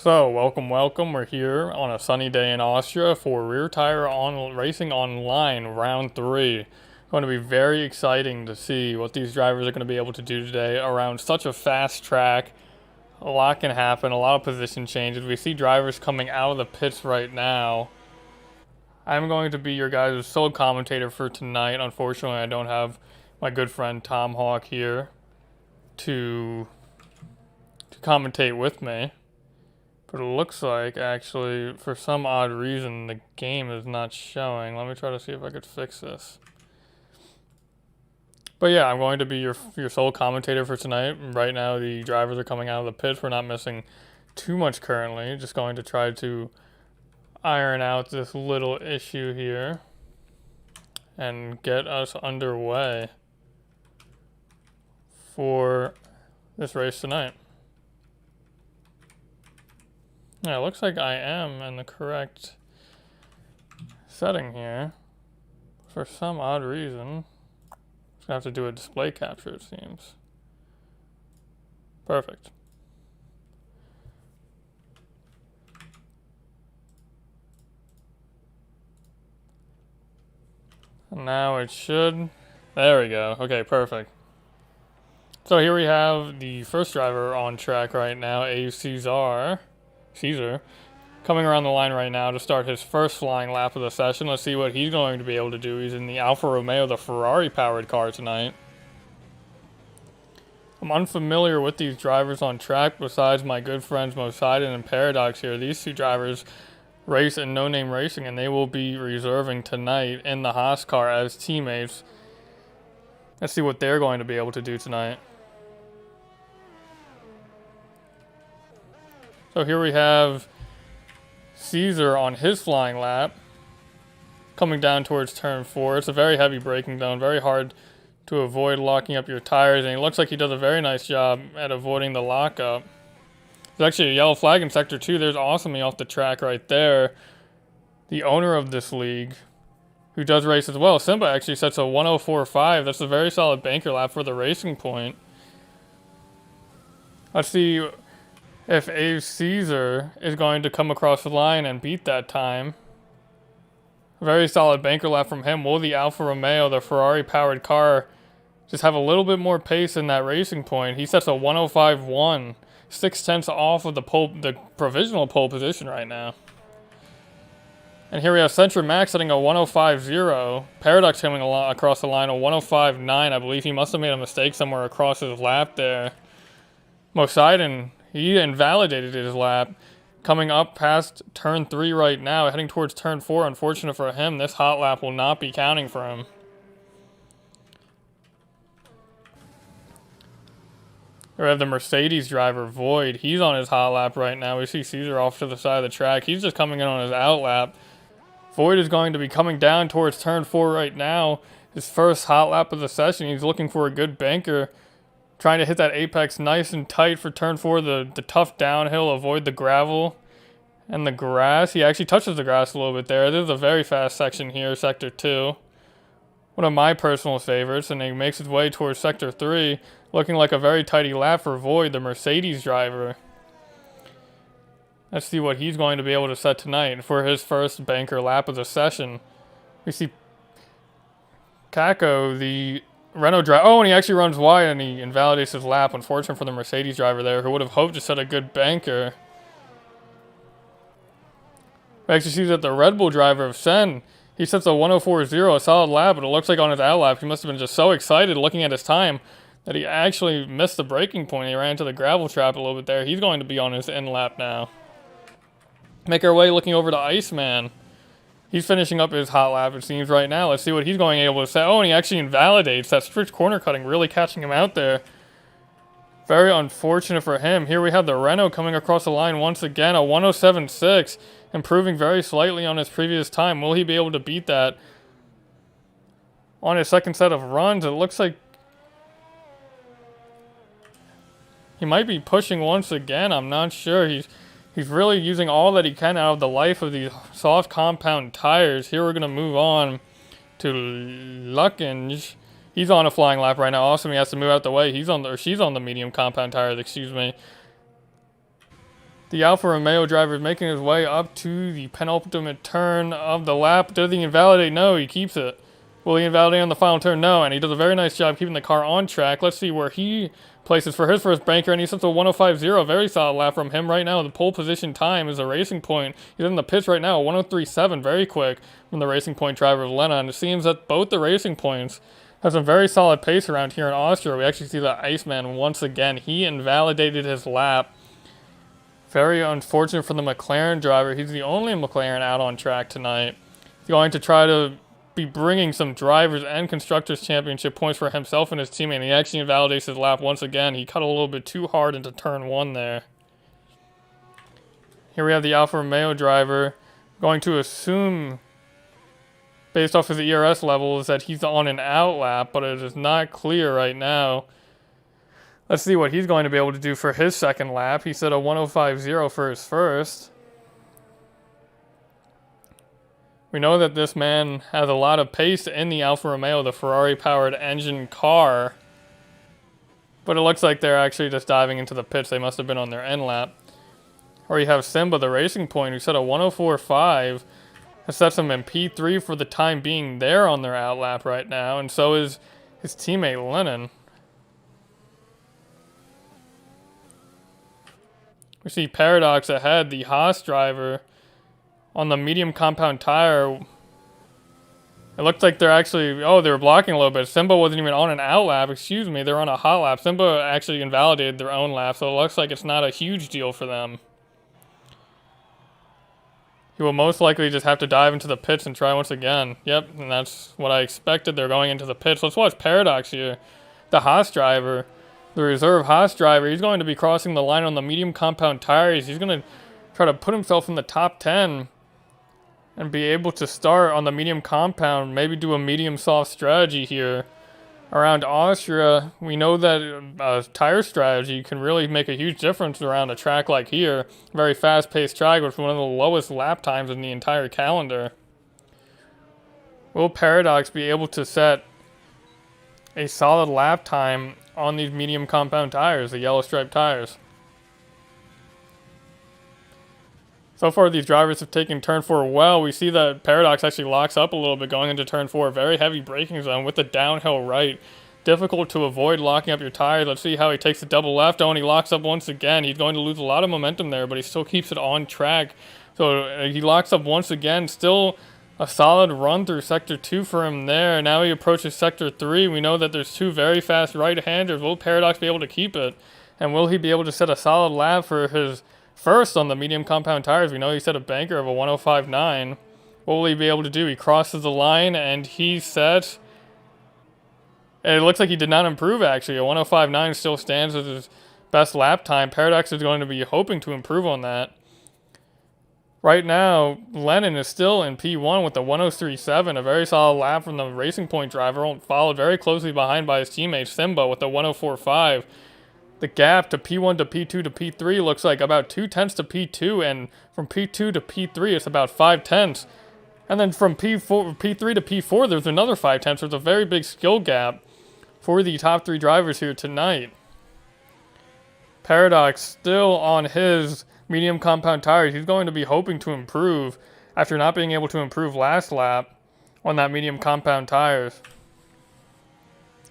So, welcome. We're here on a sunny day in Austria for Rear Tyre on Racing Online Round 3. Going to be very exciting to see what these drivers are going to be able to do today around such a fast track. A lot can happen, a lot of position changes. We see drivers coming out of the pits right now. I'm going to be your guys' sole commentator for tonight. Unfortunately, I don't have my good friend Tom Hawk here to commentate with me. But it looks like, actually, for some odd reason, the game is not showing. Let me try to see if I could fix this. But yeah, I'm going to be your sole commentator for tonight. Right now, the drivers are coming out of the pits. We're not missing too much currently. Just going to try to iron out this little issue here and get us underway for this race tonight. Yeah, it looks like I am in the correct setting here. For some odd reason, I'm just gonna have to do a display capture, it seems. Perfect. And now it should. There we go. Okay, perfect. So here we have the first driver on track right now, Caesar, coming around the line right now to start his first flying lap of the session. Let's see what he's going to be able to do. He's in the Alfa Romeo, the Ferrari-powered car tonight. I'm unfamiliar with these drivers on track besides my good friends Poseidon and Paradox here. These two drivers race in No Name Racing, and they will be reserving tonight in the Haas car as teammates. Let's see what they're going to be able to do tonight. So here we have Caesar on his flying lap, coming down towards turn 4. It's a very heavy braking zone, very hard to avoid locking up your tires, and it looks like he does a very nice job at avoiding the lockup. There's actually a yellow flag in Sector 2. There's Awesomey off the track right there, the owner of this league, who does race as well. Simba actually sets a 104.5. That's a very solid banker lap for the Racing Point. Let's see if Caesar is going to come across the line and beat that time. Very solid banker lap from him. Will the Alfa Romeo, the Ferrari-powered car, just have a little bit more pace in that Racing Point? He sets a 105.1, 0.6 off of the provisional pole position right now. And here we have Centra Max setting a 105.0. Paradox coming across the line, a 105.9. I believe he must have made a mistake somewhere across his lap there. Poseidon, he invalidated his lap. Coming up past turn 3 right now, heading towards turn 4. Unfortunate for him, this hot lap will not be counting for him. We have the Mercedes driver, Void. He's on his hot lap right now. We see Caesar off to the side of the track. He's just coming in on his out lap. Void is going to be coming down towards turn 4 right now. His first hot lap of the session. He's looking for a good banker. Trying to hit that apex nice and tight for turn 4, the tough downhill, avoid the gravel and the grass. He actually touches the grass a little bit there. This is a very fast section here, Sector 2. One of my personal favorites, and he makes his way towards Sector 3, looking like a very tidy lap for Void, the Mercedes driver. Let's see what he's going to be able to set tonight for his first banker lap of the session. We see Kako, the Renault driver. Oh, and he actually runs wide and he invalidates his lap. Unfortunate for the Mercedes driver there, who would have hoped to set a good banker. We actually see that the Red Bull driver of Sen, he sets a 104.0, a solid lap, but it looks like on his out lap, he must have been just so excited looking at his time that he actually missed the braking point. He ran into the gravel trap a little bit there. He's going to be on his end lap now. Make our way looking over to Iceman. He's finishing up his hot lap, it seems, right now. Let's see what he's going able to say. Oh, and he actually invalidates. That strict corner cutting really catching him out there. Very unfortunate for him. Here we have the Renault coming across the line once again. A 107.6, improving very slightly on his previous time. Will he be able to beat that on his second set of runs? It looks like he might be pushing once again. I'm not sure. He's really using all that he can out of the life of these soft compound tires. Here we're going to move on to Luckinge. He's on a flying lap right now. Awesome, he has to move out the way. She's on the medium compound tires, excuse me. The Alfa Romeo driver is making his way up to the penultimate turn of the lap. Does he invalidate? No, he keeps it. Will he invalidate on the final turn? No, and he does a very nice job keeping the car on track. Let's see where he places for his first banker, and he's up to 105.0. Very solid lap from him right now. The pole position time is a Racing Point. He's in the pits right now, 103.7, very quick from the Racing Point driver of Lennon. It seems that both the Racing Points have some very solid pace around here in Austria. We actually see the Iceman once again. He invalidated his lap. Very unfortunate for the McLaren driver. He's the only McLaren out on track tonight. He's going to try to be bringing some drivers and constructors championship points for himself and his teammate. And he actually invalidates his lap once again. He cut a little bit too hard into turn 1 there. Here we have the Alfa Romeo driver going to assume, based off his ERS levels, that he's on an out lap, but it is not clear right now. Let's see what he's going to be able to do for his second lap. He said a 105.0 for his first. We know that this man has a lot of pace in the Alfa Romeo, the Ferrari-powered engine car. But it looks like they're actually just diving into the pits. They must have been on their end lap. Or you have Simba, the Racing Point, who said a 104.5. That sets them in P3 for the time being. They're on their out lap right now, and so is his teammate Lennon. We see Paradox ahead, the Haas driver, on the medium compound tire. It looks like they're actually, they were blocking a little bit. Simba wasn't even on an out lap, excuse me, they're on a hot lap. Simba actually invalidated their own lap, so it looks like it's not a huge deal for them. He will most likely just have to dive into the pits and try once again. Yep, and that's what I expected. They're going into the pits. Let's watch Paradox here. The Haas driver, the reserve Haas driver, he's going to be crossing the line on the medium compound tires. He's going to try to put himself in the top 10 and be able to start on the medium compound, maybe do a medium soft strategy here. Around Austria, we know that a tire strategy can really make a huge difference around a track like here. Very fast-paced track with one of the lowest lap times in the entire calendar. Will Paradox be able to set a solid lap time on these medium compound tires, the yellow striped tires? So far, these drivers have taken turn 4 well. We see that Paradox actually locks up a little bit going into turn 4. Very heavy braking zone with the downhill right. Difficult to avoid locking up your tires. Let's see how he takes the double left. Oh, and he locks up once again. He's going to lose a lot of momentum there, but he still keeps it on track. So he locks up once again. Still a solid run through Sector 2 for him there. Now he approaches Sector 3. We know that there's 2 very fast right-handers. Will Paradox be able to keep it? And will he be able to set a solid lap for his first on the medium compound tires? We know he set a banker of a 105.9. What will he be able to do? He crosses the line and he set, and it looks like he did not improve actually. A 105.9 still stands as his best lap time. Paradox is going to be hoping to improve on that. Right now, Lennon is still in P1 with a 103.7, a very solid lap from the Racing Point driver, followed very closely behind by his teammate Simba with a 104.5. The gap to P1 to P2 to P3 looks like about 2/10 to P2, and from P2 to P3 it's about 5/10. And then from P3 to P4 there's another 5/10. There's a very big skill gap for the top 3 drivers here tonight. Paradox still on his medium compound tires. He's going to be hoping to improve after not being able to improve last lap on that medium compound tires.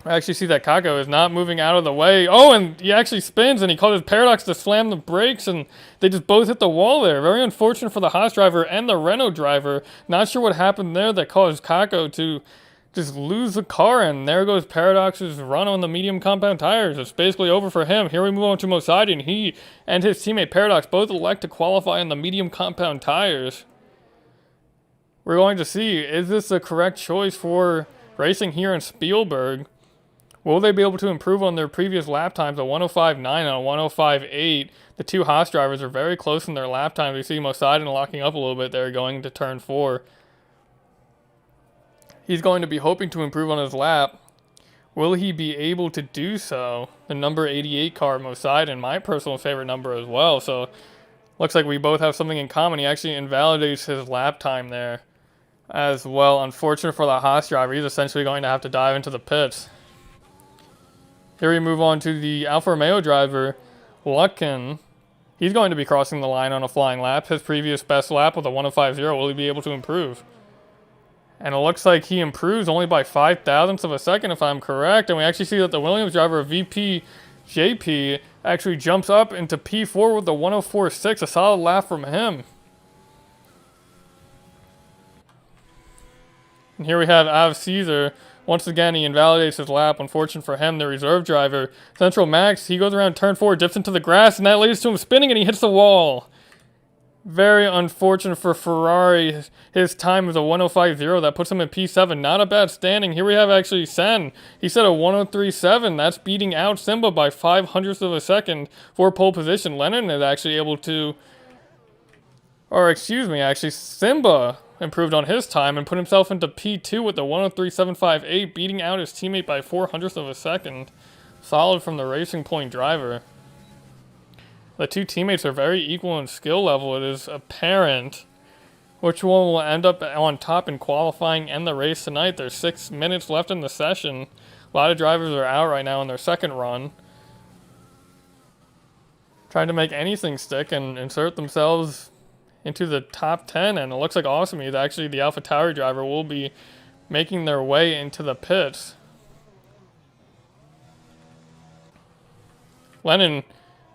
I actually see that Kako is not moving out of the way. Oh, and he actually spins, and he causes Paradox to slam the brakes, and they just both hit the wall there. Very unfortunate for the Haas driver and the Renault driver. Not sure what happened there that caused Kako to just lose the car, and there goes Paradox's run on the medium compound tires. It's basically over for him. Here we move on to Mosadi, and he and his teammate Paradox both elect to qualify on the medium compound tires. We're going to see, is this the correct choice for racing here in Spielberg? Will they be able to improve on their previous lap times, a 105.9 and a 105.8? The 2 Haas drivers are very close in their lap times. We see Mosaiden locking up a little bit there going into turn 4. He's going to be hoping to improve on his lap. Will he be able to do so? The number 88 car, Mosaiden, my personal favorite number as well. So looks like we both have something in common. He actually invalidates his lap time there as well. Unfortunate for the Haas driver. He's essentially going to have to dive into the pits. Here we move on to the Alfa Romeo driver, Luckin. He's going to be crossing the line on a flying lap. His previous best lap with a 1:05.0. Will he be able to improve? And it looks like he improves only by 0.005 of a second, if I'm correct. And we actually see that the Williams driver, VP JP, actually jumps up into P4 with the 1:04.6, a solid lap from him. And here we have Av Caesar. Once again, he invalidates his lap. Unfortunate for him, the reserve driver. Central Max, he goes around turn 4, dips into the grass, and that leads to him spinning, and he hits the wall. Very unfortunate for Ferrari. His time is a 1:05.0. That puts him in P7. Not a bad standing. Here we have actually Sen. He said a 1:03.7. That's beating out Simba by 0.05 of a second for pole position. Lennon is actually able to... Or excuse me, actually Simba improved on his time and put himself into P2 with the 1:03.758, beating out his teammate by 0.04 of a second. Solid from the Racing Point driver. The two teammates are very equal in skill level. It is apparent which one will end up on top in qualifying and the race tonight. There's 6 minutes left in the session. A lot of drivers are out right now in their second run, trying to make anything stick and insert themselves into the top 10. And it looks like Awesome is actually the AlphaTauri driver will be making their way into the pits. Lennon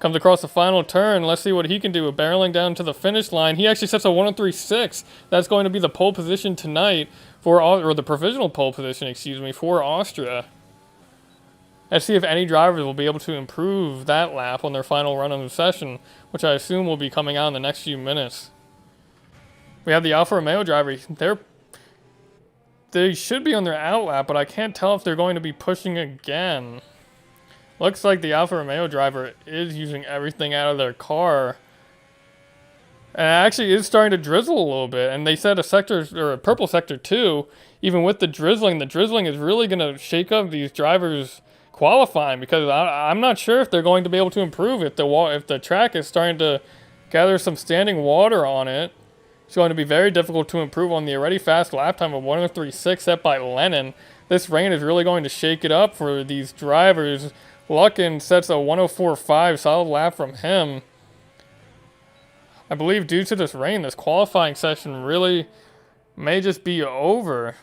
comes across the final turn. Let's see what he can do. Barreling down to the finish line. He actually sets a 1:03.6. That's going to be the pole position tonight for, or the provisional pole position, excuse me, for Austria. Let's see if any drivers will be able to improve that lap on their final run of the session, which I assume will be coming out in the next few minutes. We have the Alfa Romeo driver. They should be on their out lap, but I can't tell if they're going to be pushing again. Looks like the Alfa Romeo driver is using everything out of their car. And it actually is starting to drizzle a little bit. And they said a purple sector 2, even with the drizzling is really going to shake up these drivers qualifying, because I'm not sure if they're going to be able to improve if the track is starting to gather some standing water on it. It's going to be very difficult to improve on the already fast lap time of 1:03.6 set by Lennon. This rain is really going to shake it up for these drivers. Luckin sets a 1:04.5, solid lap from him. I believe due to this rain, this qualifying session really may just be over.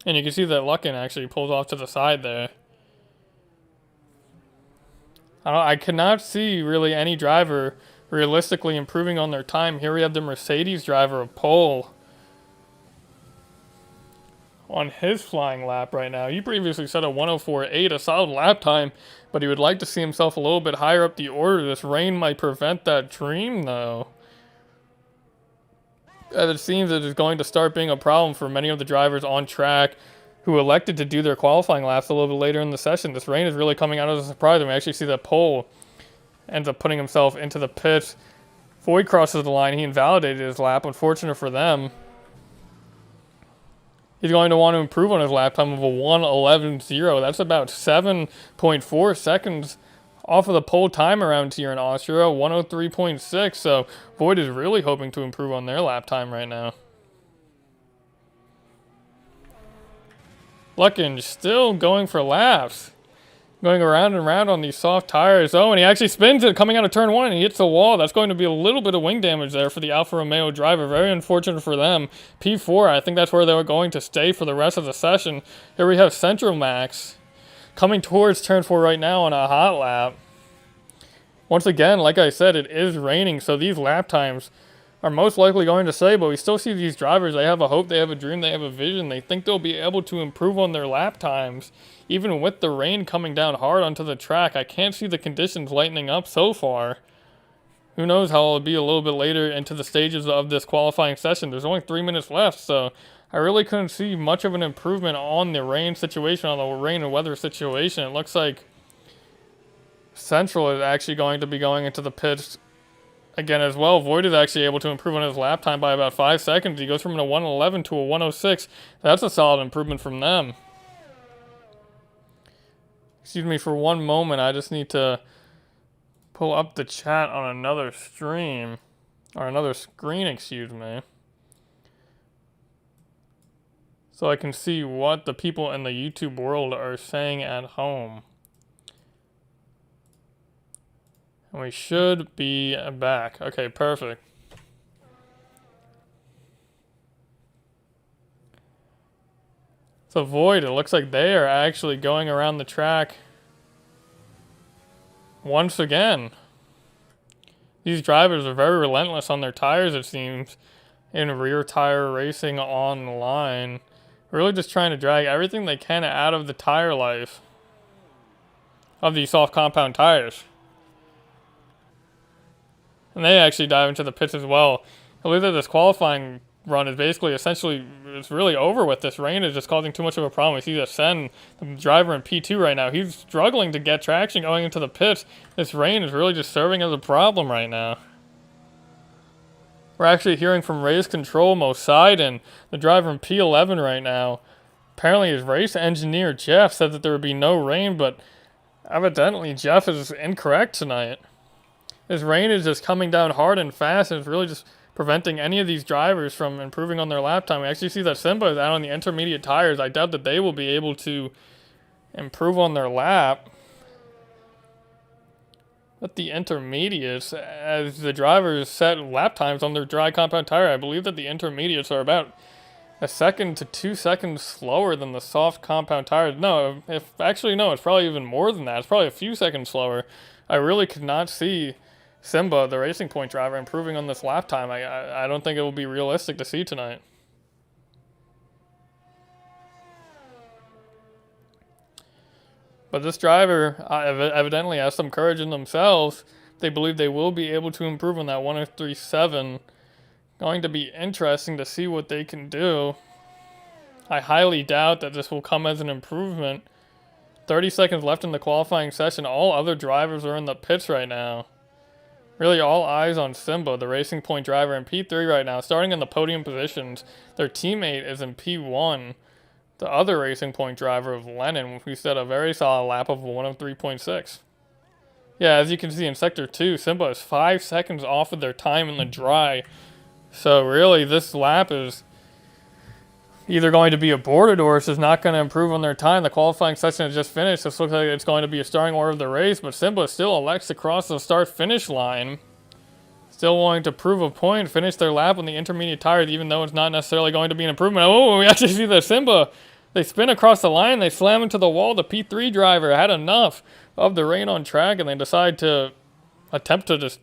And you can see that Luckin actually pulls off to the side there. I cannot see really any driver realistically improving on their time. Here we have the Mercedes driver of pole on his flying lap right now. He previously set a 1:04.8, a solid lap time, but he would like to see himself a little bit higher up the order. This rain might prevent that dream, though, as it seems it is going to start being a problem for many of the drivers on track who elected to do their qualifying laps a little bit later in the session. This rain is really coming out as a surprise, and we actually see that Pole ends up putting himself into the pits. Voigt crosses the line. He invalidated his lap. Unfortunate for them. He's going to want to improve on his lap time of a 1:11.0. That's about 7.4 seconds off of the pole time around here in Austria, 1:03.6. So Voigt is really hoping to improve on their lap time right now. Luckin still going for laps. Going around and around on these soft tires. Oh, and he actually spins it coming out of turn 1 and he hits the wall. That's going to be a little bit of wing damage there for the Alfa Romeo driver. Very unfortunate for them. P4, I think that's where they were going to stay for the rest of the session. Here we have Central Max coming towards turn 4 right now on a hot lap. Once again, like I said, it is raining, so these lap times are most likely going to say, but we still see these drivers. They have a hope, they have a dream, they have a vision. They think they'll be able to improve on their lap times, even with the rain coming down hard onto the track. I can't see the conditions lightening up so far. Who knows how it'll be a little bit later into the stages of this qualifying session. There's only 3 minutes left, so I really couldn't see much of an improvement on the rain situation, on the rain and weather situation. It looks like Central is actually going to be going into the pits again as well. Voigt is actually able to improve on his lap time by about 5 seconds. He goes from a 1:11 to a 1:06. That's a solid improvement from them. Excuse me for one moment. I just need to pull up the chat on another stream. Or another screen, excuse me. so I can see what the people in the YouTube world are saying at home. And we should be back. Okay, perfect. So Void, it looks like they are actually going around the track once again. These drivers are very relentless on their tires, it seems, in rear tire racing online. Really just trying to drag everything they can out of the tire life of these soft compound tires. And they actually dive into the pits as well. I believe that this qualifying run is basically essentially, it's really over with. This rain is just causing too much of a problem. We see that Sen, the driver in P2 right now, he's struggling to get traction going into the pits. This rain is really just serving as a problem right now. We're actually hearing from race control Mosidon, the driver in P11 right now. Apparently his race engineer Jeff said that there would be no rain, but evidently Jeff is incorrect tonight. This rain is just coming down hard and fast, and it's really just preventing any of these drivers from improving on their lap time. We actually see that Simba is out on the intermediate tires. I doubt that they will be able to improve on their lap. But the intermediates, as the drivers set lap times on their dry compound tire, I believe that the intermediates are about 1 second to 2 seconds slower than the soft compound tires. No, it's probably even more than that. It's probably a few seconds slower. I really could not see Simba, the Racing Point driver, improving on this lap time. I don't think it will be realistic to see tonight. But this driver evidently has some courage in themselves. They believe they will be able to improve on that 1:37. Going to be interesting to see what they can do. I highly doubt that this will come as an improvement. 30 seconds left in the qualifying session. All other drivers are in the pits right now. Really all eyes on Simba, the Racing Point driver in P3 right now, starting in the podium positions. Their teammate is in P1. The other Racing Point driver of Lennon, who set a very solid lap of 1:03.6. Yeah, as you can see in Sector 2, Simba is 5 seconds off of their time in the dry. So really, this lap is either going to be aborted or it's just not going to improve on their time. The qualifying session has just finished. This looks like it's going to be a starting order of the race, but Simba still elects to cross the start-finish line. Still wanting to prove a point, finish their lap on the intermediate tires, even though it's not necessarily going to be an improvement. Oh, we actually see that Simba, they spin across the line, they slam into the wall. The P3 driver had enough of the rain on track, and they decide to attempt to just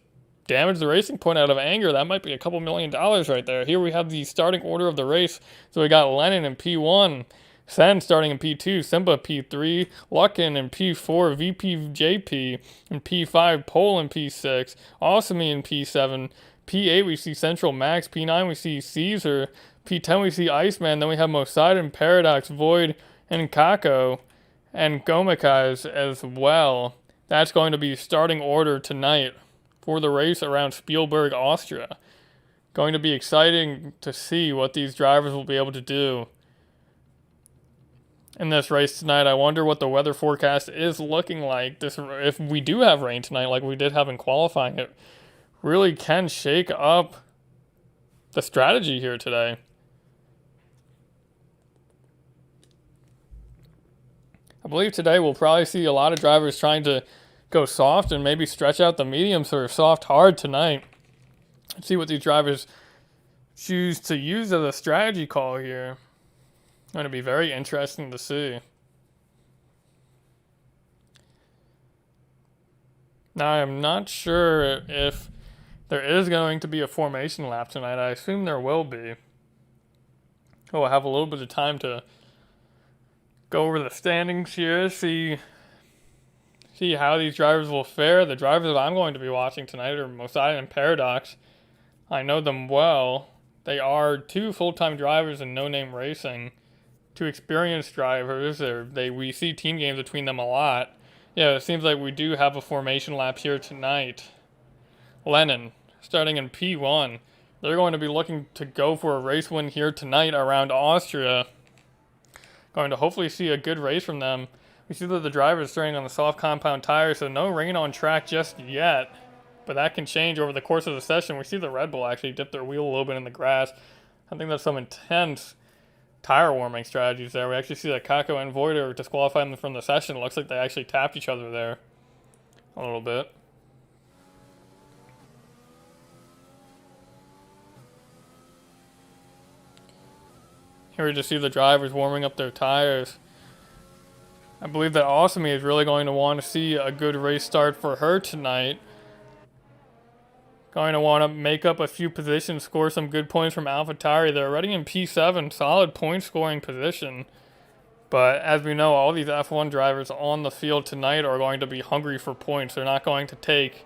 damage the Racing Point out of anger. That might be a couple $1 million right there. Here we have the starting order of the race. So we got Lennon in P1, Sen starting in P2, Simba P3, Luckin in P4, VP JP in P5, Pole in P6, Awesomey in P7, P8 we see Central Max, P9 we see Caesar, P10 we see Iceman, then we have Mosidon, Paradox, Void, and Kako, and Gomikaz as well. That's going to be starting order tonight for the race around Spielberg, Austria. Going to be exciting to see what these drivers will be able to do in this race tonight. I wonder what the weather forecast is looking like. If we do have rain tonight like we did have in qualifying, it really can shake up the strategy here today. I believe today we'll probably see a lot of drivers trying to go soft and maybe stretch out the mediums or soft hard tonight. Let's see what these drivers choose to use as a strategy call here. Going to be very interesting to see. Now I'm not sure if there is going to be a formation lap tonight. I assume there will be. We'll have a little bit of time to go over the standings here, see how these drivers will fare. The drivers that I'm going to be watching tonight are Mosidon and Paradox. I know them well. They are two full-time drivers in No Name Racing. Two experienced drivers. We see team games between them a lot. Yeah, it seems like we do have a formation lap here tonight. Lennon, starting in P1. They're going to be looking to go for a race win here tonight around Austria. Going to hopefully see a good race from them. We see that the driver is starting on the soft compound tire, so no rain on track just yet. But that can change over the course of the session. We see the Red Bull actually dip their wheel a little bit in the grass. I think that's some intense tire warming strategies there. We actually see that Kako and Voider disqualify them from the session. It looks like they actually tapped each other there a little bit. Here we just see the drivers warming up their tires. I believe that Awesome is really going to want to see a good race start for her tonight. Going to want to make up a few positions, score some good points from AlphaTauri. They're already in P7, solid point scoring position. But as we know, all these F1 drivers on the field tonight are going to be hungry for points. They're not going to take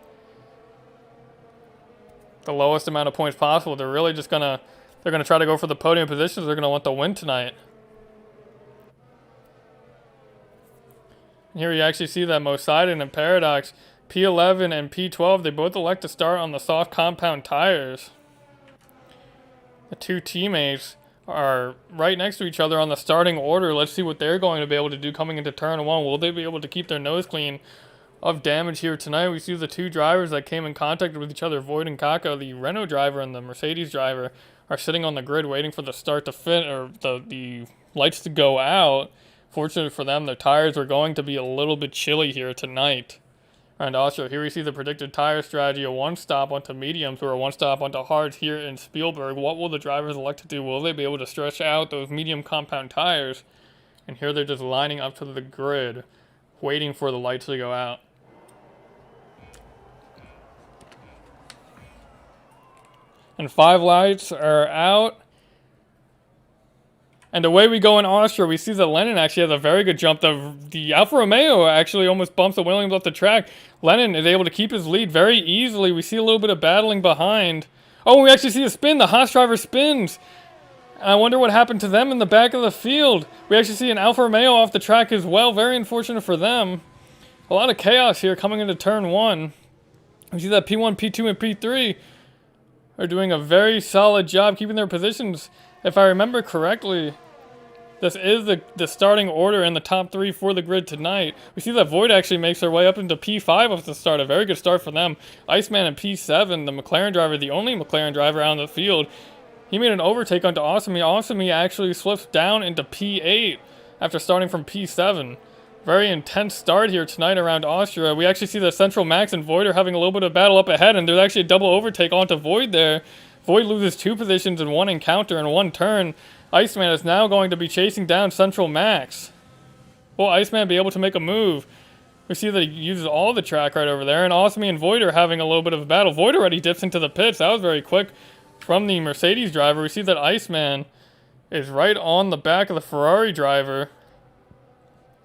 the lowest amount of points possible. They're really just they're gonna try to go for the podium positions. They're gonna want the win tonight. Here you actually see that Mosidon and Paradox, P11 and P12, they both elect to start on the soft compound tires. The two teammates are right next to each other on the starting order. Let's see what they're going to be able to do coming into turn one. Will they be able to keep their nose clean of damage here tonight? We see the two drivers that came in contact with each other, Void and Kako, the Renault driver and the Mercedes driver, are sitting on the grid waiting for the start to fit, or the lights to go out. Fortunately for them, their tires are going to be a little bit chilly here tonight. And also, here we see the predicted tire strategy, a one stop onto mediums or a one stop onto hards here in Spielberg. What will the drivers elect to do? Will they be able to stretch out those medium compound tires? And here they're just lining up to the grid, waiting for the lights to go out. And 5 lights are out. And away we go in Austria. We see that Lennon actually has a very good jump. The Alfa Romeo actually almost bumps the Williams off the track. Lennon is able to keep his lead very easily. We see a little bit of battling behind. Oh, we actually see a spin. The Haas driver spins. And I wonder what happened to them in the back of the field. We actually see an Alfa Romeo off the track as well. Very unfortunate for them. A lot of chaos here coming into turn one. We see that P1, P2, and P3 are doing a very solid job keeping their positions. If I remember correctly, this is the starting order in the top 3 for the grid tonight. We see that Void actually makes their way up into P5 at the start. A very good start for them. Iceman in P7, the McLaren driver, the only McLaren driver out on the field. He made an overtake onto Awesome. Awesome actually slips down into P8 after starting from P7. Very intense start here tonight around Austria. We actually see that Central Max and Void are having a little bit of battle up ahead, and there's actually a double overtake onto Void there. Void loses 2 positions in 1 encounter and 1 turn. Iceman is now going to be chasing down Central Max. Will Iceman be able to make a move? We see that he uses all the track right over there, and Awesome and Void are having a little bit of a battle. Void already dips into the pits. That was very quick from the Mercedes driver. We see that Iceman is right on the back of the Ferrari driver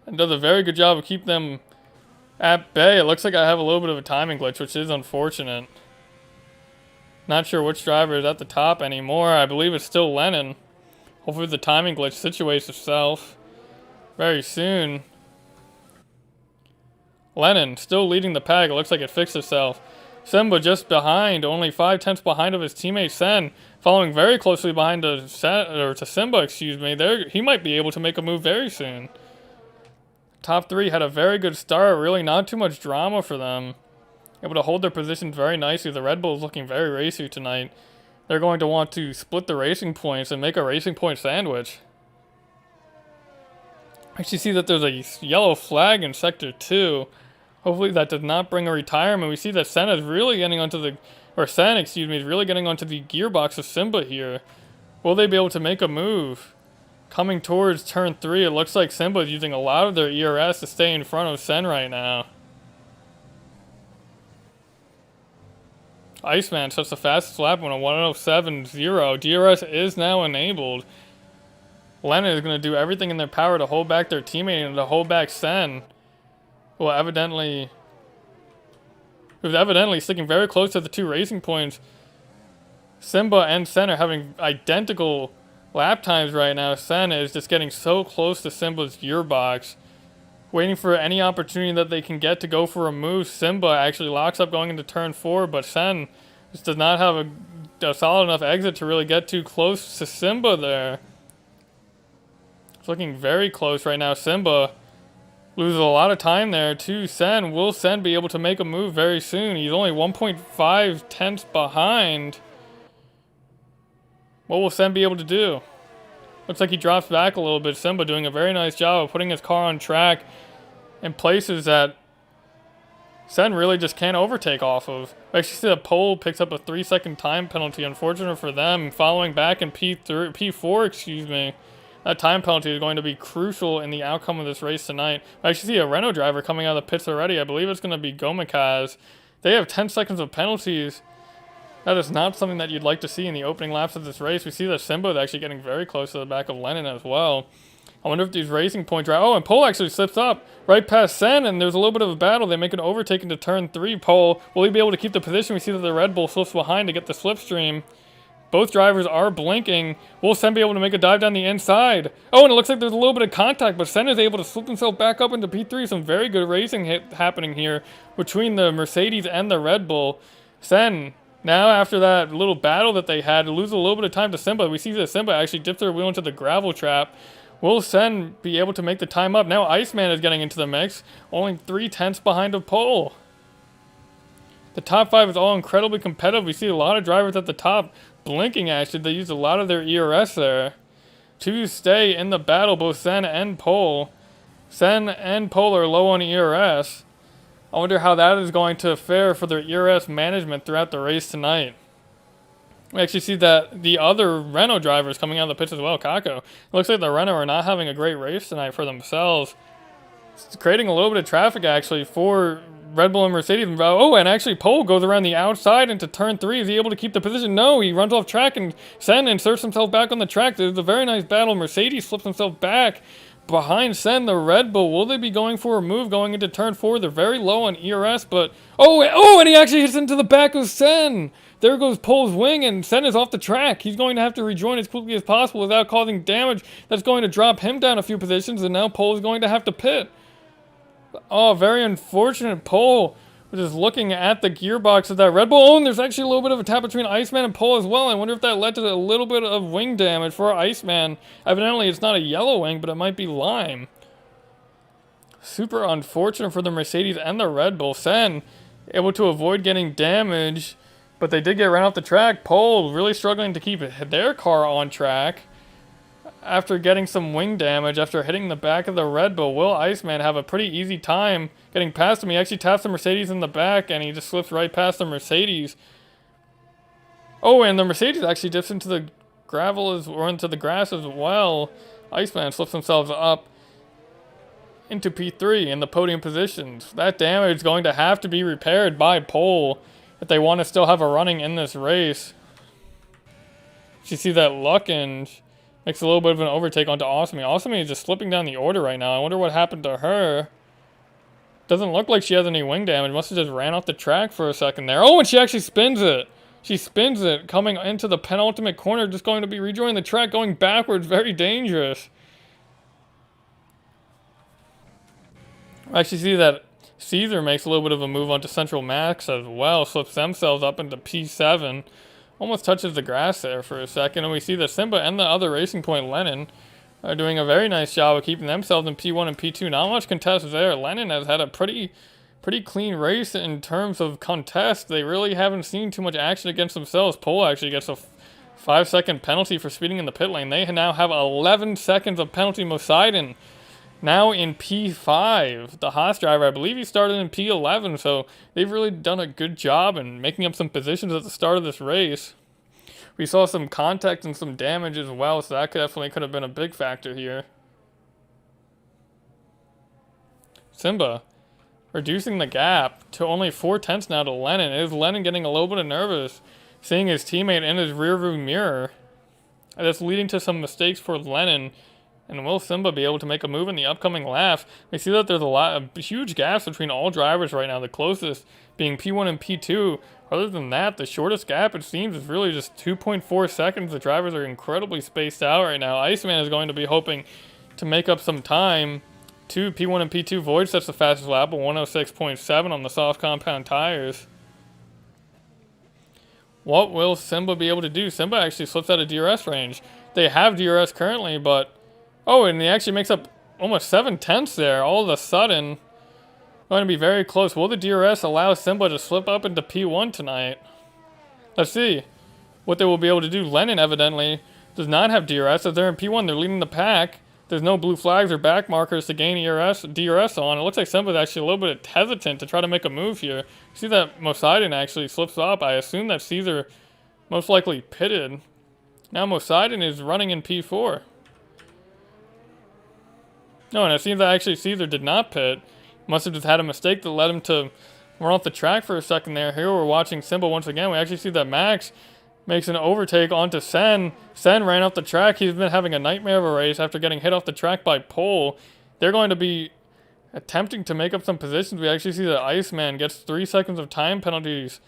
and does a very good job of keeping them at bay. It looks like I have a little bit of a timing glitch, which is unfortunate. Not sure which driver is at the top anymore. I believe it's still Lennon. Hopefully the timing glitch situates itself very soon. Lennon still leading the pack. It looks like it fixed itself. Simba just behind, only 5 tenths behind of his teammate Sen, following very closely behind to Simba, excuse me. He might be able to make a move very soon. Top 3 had a very good start. Really not too much drama for them. Able to hold their positions very nicely. The Red Bull is looking very racy tonight. They're going to want to split the racing points and make a racing point sandwich. I actually see that there's a yellow flag in Sector 2. Hopefully that does not bring a retirement. We see that Sen is really getting onto the... Or Sen, excuse me, is really getting onto the gearbox of Simba here. Will they be able to make a move? Coming towards turn 3, it looks like Simba is using a lot of their ERS to stay in front of Sen right now. Iceman sets the fastest lap on a 1:07.0. DRS is now enabled. Lennon is going to do everything in their power to hold back their teammate and to hold back Sen. Who's evidently sticking very close to the 2 racing points. Simba and Sen are having identical lap times right now. Sen is just getting so close to Simba's gearbox, waiting for any opportunity that they can get to go for a move. Simba actually locks up going into turn 4, but Sen just does not have a solid enough exit to really get too close to Simba there. It's looking very close right now. Simba loses a lot of time there to Sen. Will Sen be able to make a move very soon? He's only 1.5 tenths behind. What will Sen be able to do? Looks like he drops back a little bit. Simba doing a very nice job of putting his car on track in places that Sen really just can't overtake off of. We actually see that Pole picks up a 3-second time penalty. Unfortunate for them. Following back in P4, excuse me. That time penalty is going to be crucial in the outcome of this race tonight. I actually see a Renault driver coming out of the pits already. I believe it's going to be Gomikaz. They have 10 seconds of penalties. That is not something that you'd like to see in the opening laps of this race. We see that Simba is actually getting very close to the back of Lennon as well. I wonder if these racing points are... Oh, and Pole actually slips up right past Sen, and there's a little bit of a battle. They make an overtake into turn 3. Pole, will he be able to keep the position? We see that the Red Bull slips behind to get the slipstream. Both drivers are blinking. Will Sen be able to make a dive down the inside? Oh, and it looks like there's a little bit of contact, but Sen is able to slip himself back up into P3. Some very good racing happening here between the Mercedes and the Red Bull. Sen, now after that little battle that they had, lose a little bit of time to Simba. We see that Simba actually dips their wheel into the gravel trap. Will Sen be able to make the time up? Now Iceman is getting into the mix, only 3/10 behind of Pole. The top 5 is all incredibly competitive. We see a lot of drivers at the top blinking actually. They use a lot of their ERS there to stay in the battle, both Sen and Pole. Sen and Pole are low on ERS. I wonder how that is going to fare for their ERS management throughout the race tonight. We actually see that the other Renault drivers coming out of the pits as well, Kako. It looks like the Renault are not having a great race tonight for themselves. It's creating a little bit of traffic actually for Red Bull and Mercedes. Oh, and actually Pole goes around the outside into turn 3. Is he able to keep the position? No, he runs off track, and Sen inserts himself back on the track. There's a very nice battle. Mercedes flips himself back behind Sen, the Red Bull. Will they be going for a move going into turn 4? They're very low on ERS, but... Oh, and he actually hits into the back of Sen. There goes Pole's wing, and Sen is off the track. He's going to have to rejoin as quickly as possible without causing damage. That's going to drop him down a few positions, and now Pole is going to have to pit. Oh, very unfortunate. Pole was just looking at the gearbox of that Red Bull. Oh, and there's actually a little bit of a tap between Iceman and Pole as well. I wonder if that led to a little bit of wing damage for Iceman. Evidently, it's not a yellow wing, but it might be lime. Super unfortunate for the Mercedes and the Red Bull. Sen able to avoid getting damage, but they did get run off the track. Pole really struggling to keep their car on track after getting some wing damage after hitting the back of the Red Bull. Will Iceman have a pretty easy time getting past him? He actually taps the Mercedes in the back, and he just slips right past the Mercedes. Oh, and the Mercedes actually dips into the gravel or into the grass as well. Iceman slips himself up into P3 in the podium positions. That damage is going to have to be repaired by Pole if they want to still have a running in this race. You see that Luckinge makes a little bit of an overtake onto Osmi. Osmi is just slipping down the order right now. I wonder what happened to her. Doesn't look like she has any wing damage. Must have just ran off the track for a second there. Oh, and she actually spins it. She spins it, coming into the penultimate corner, just going to be rejoining the track, going backwards. Very dangerous. I actually see that Caesar makes a little bit of a move onto Central Max as well. Slips themselves up into P7. Almost touches the grass there for a second. And we see that Simba and the other Racing Point Lennon are doing a very nice job of keeping themselves in P1 and P2. Not much contest there. Lennon has had a pretty clean race in terms of contest. They really haven't seen too much action against themselves. Pole actually gets a 5-second penalty for speeding in the pit lane. They now have 11 seconds of penalty. Mosidon now in P5. The Haas driver, I believe he started in P11, so they've really done a good job in making up some positions at the start of this race. We saw some contact and some damage as well, so that definitely could have been a big factor here. Simba reducing the gap to only 4/10 now to Lennon. Is Lennon getting a little bit nervous, seeing his teammate in his rearview mirror? That's leading to some mistakes for Lennon. And will Simba be able to make a move in the upcoming laps? We see that there's a lot of huge gaps between all drivers right now, the closest being P1 and P2. Other than that, the shortest gap, it seems, is really just 2.4 seconds. The drivers are incredibly spaced out right now. Iceman is going to be hoping to make up some time to P1 and P2. Void sets the fastest lap at 106.7 on the soft compound tires. What will Simba be able to do? Simba actually slips out of DRS range. They have DRS currently, but... Oh, and he actually makes up almost 7/10 there. All of a sudden, going to be very close. Will the DRS allow Simba to slip up into P1 tonight? Let's see what they will be able to do. Lennon evidently does not have DRS. As they're in P1, they're leading the pack. There's no blue flags or back markers to gain DRS on. It looks like Simba's actually a little bit hesitant to try to make a move here. See that Mosaiden actually slips up. I assume that Caesar most likely pitted. Now Mosaiden is running in P4. No, and it seems that actually Caesar did not pit. Must have just had a mistake that led him to run off the track for a second there. Here we're watching Simba once again. We actually see that Max makes an overtake onto Sen. Sen ran off the track. He's been having a nightmare of a race after getting hit off the track by Pole. They're going to be attempting to make up some positions. We actually see that Iceman gets 3 seconds of time penalties.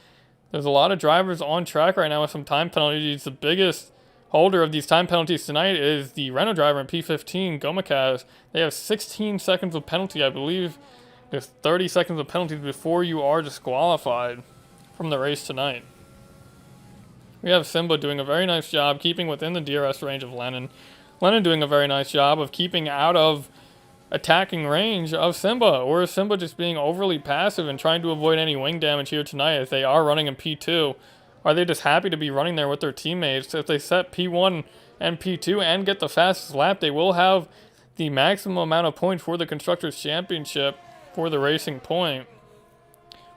There's a lot of drivers on track right now with some time penalties. The biggest holder of these time penalties tonight is the Renault driver in P15, Gomikaz. They have 16 seconds of penalty, I believe. There's 30 seconds of penalties before you are disqualified from the race tonight. We have Simba doing a very nice job keeping within the DRS range of Lennon. Lennon doing a very nice job of keeping out of attacking range of Simba. Or is Simba just being overly passive and trying to avoid any wing damage here tonight as they are running in P2? Are they just happy to be running there with their teammates? If they set P1 and P2 and get the fastest lap, they will have the maximum amount of points for the Constructors' Championship for the Racing Point.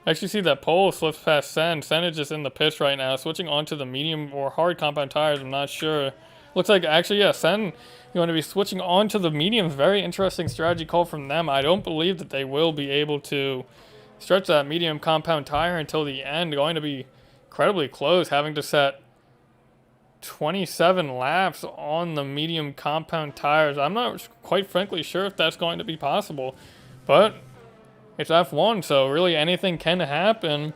I actually see that Pole slips past Sen. Sen is just in the pits right now, switching onto the medium or hard compound tires. I'm not sure. Looks like actually, yeah, Sen going to be switching onto the mediums. Very interesting strategy call from them. I don't believe that they will be able to stretch that medium compound tire until the end. Going to be incredibly close, having to set 27 laps on the medium compound tires. I'm not quite frankly sure if that's going to be possible, but it's F1, so really anything can happen.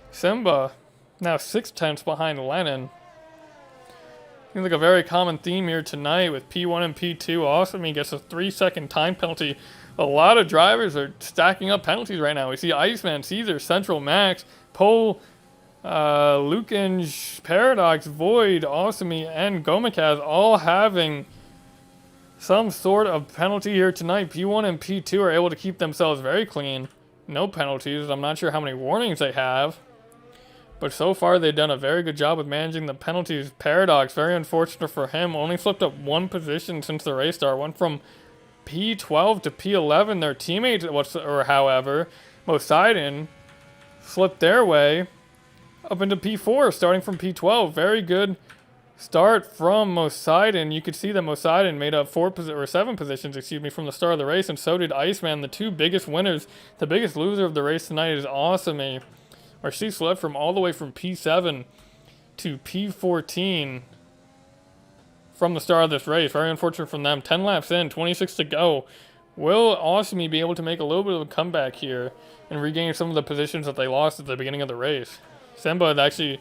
Simba now 6/10 behind Lennon. Seems like a very common theme here tonight with P1 and P2. Awesome, he gets a 3-second time penalty. A lot of drivers are stacking up penalties right now. We see Iceman, Caesar, Central, Max, Pole, Lukinj, Paradox, Void, Awesome, and Gomikaz all having some sort of penalty here tonight. P1 and P2 are able to keep themselves very clean. No penalties. I'm not sure how many warnings they have, but so far they've done a very good job with managing the penalties. Paradox, very unfortunate for him, only slipped up one position since the race start. Went from P12 to P11. Their teammates, however, Mosaiden slipped their way up into P4, starting from P12. Very good start from Mosaiden. You could see that Mosaiden made up 7 positions, from the start of the race, and so did Iceman. The two biggest winners. The biggest loser of the race tonight is Awesome, where she slipped from all the way from P7 to P14 from the start of this race. Very unfortunate from them. 10 laps in, 26 to go. Will Awesome be able to make a little bit of a comeback here and regain some of the positions that they lost at the beginning of the race? Simba is actually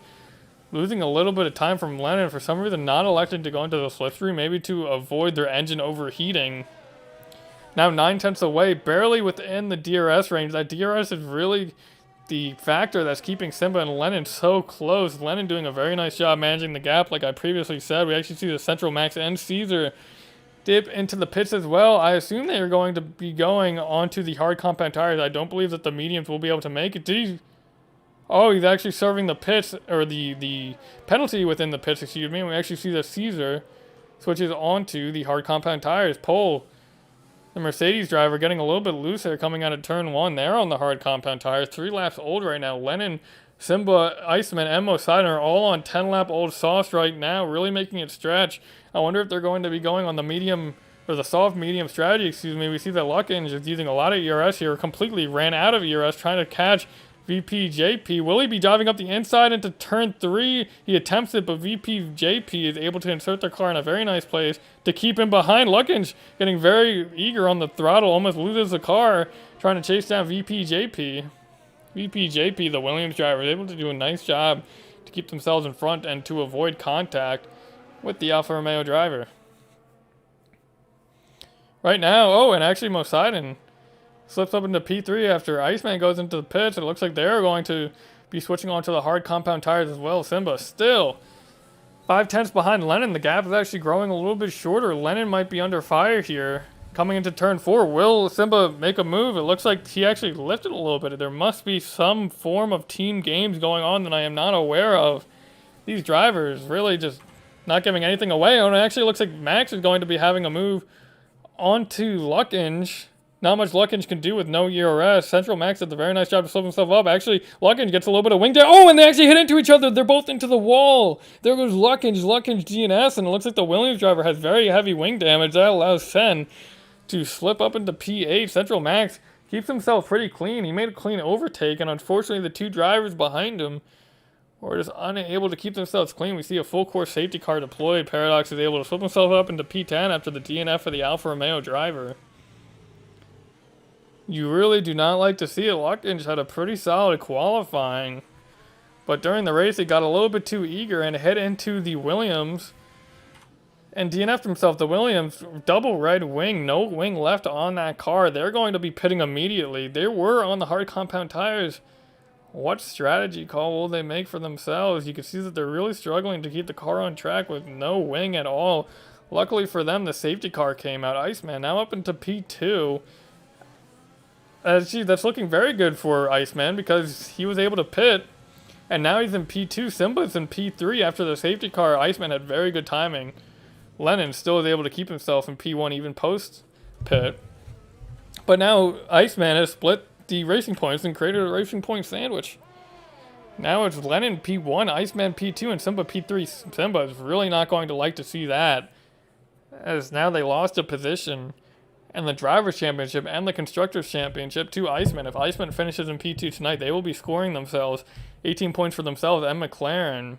losing a little bit of time from Lennon, for some reason not electing to go into the slipstream, maybe to avoid their engine overheating. Now 9/10 away, barely within the DRS range. That DRS is really the factor that's keeping Simba and Lennon so close. Lennon doing a very nice job managing the gap, like I previously said. We actually see the Central, Max, and Caesar dip into the pits as well. I assume they are going to be going onto the hard compound tires. I don't believe that the mediums will be able to make it. Oh, he's actually serving the pits, or the penalty within the pits, We actually see that Caesar switches onto the hard compound tires. Pole, the Mercedes driver, getting a little bit loose there coming out of turn 1. They're on the hard compound tires. 3 laps old right now. Lennon, Simba, Iceman, and Mosaiden are all on 10-lap old sauce right now, really making it stretch. I wonder if they're going to be going on the medium, or the soft medium strategy, We see that Lukinj is using a lot of ERS here. Completely ran out of ERS trying to catch VPJP. Will he be driving up the inside into turn 3? He attempts it, but VPJP is able to insert their car in a very nice place to keep him behind. Lukinj getting very eager on the throttle, almost loses the car, trying to chase down VPJP. VPJP, the Williams driver, is able to do a nice job to keep themselves in front and to avoid contact with the Alfa Romeo driver. Right now, and actually Mosaiden slips up into P3 after Iceman goes into the pits. It looks like they're going to be switching on to the hard compound tires as well. Simba still 5/10 behind Lennon. The gap is actually growing a little bit shorter. Lennon might be under fire here coming into turn 4. Will Simba make a move? It looks like he actually lifted a little bit. There must be some form of team games going on that I am not aware of. These drivers really just not giving anything away. And it actually looks like Max is going to be having a move onto Luckinge. Not much Luckinge can do with no ERS. Central Max did a very nice job to slip himself up. Actually, Luckinge gets a little bit of wing damage. Oh, and they actually hit into each other. They're both into the wall. There goes Luckinge, DNS, and it looks like the Williams driver has very heavy wing damage. That allows Sen to slip up into P8. Central Max keeps himself pretty clean. He made a clean overtake, and unfortunately the two drivers behind him were just unable to keep themselves clean. We see a full course safety car deployed. Paradox is able to slip himself up into P10 after the DNF of the Alfa Romeo driver. You really do not like to see it. Luckinge had a pretty solid qualifying, but during the race he got a little bit too eager and hit into the Williams and DNF'd himself. The Williams double red wing, no wing left on that car. They're going to be pitting immediately. They were on the hard compound tires. What strategy call will they make for themselves? You can see that they're really struggling to keep the car on track with no wing at all. Luckily for them, the safety car came out. Iceman now up into P2. That's looking very good for Iceman because he was able to pit, and now he's in P2. Simba's in P3 after the safety car. Iceman had very good timing. Lennon still was able to keep himself in P1 even post-pit. But now Iceman has split the racing points and created a racing point sandwich. Now it's Lennon P1, Iceman P2, and Simba P3. Simba is really not going to like to see that, as now they lost a position and the Drivers' Championship and the Constructors' Championship to Iceman. If Iceman finishes in P2 tonight, they will be scoring themselves 18 points for themselves and McLaren.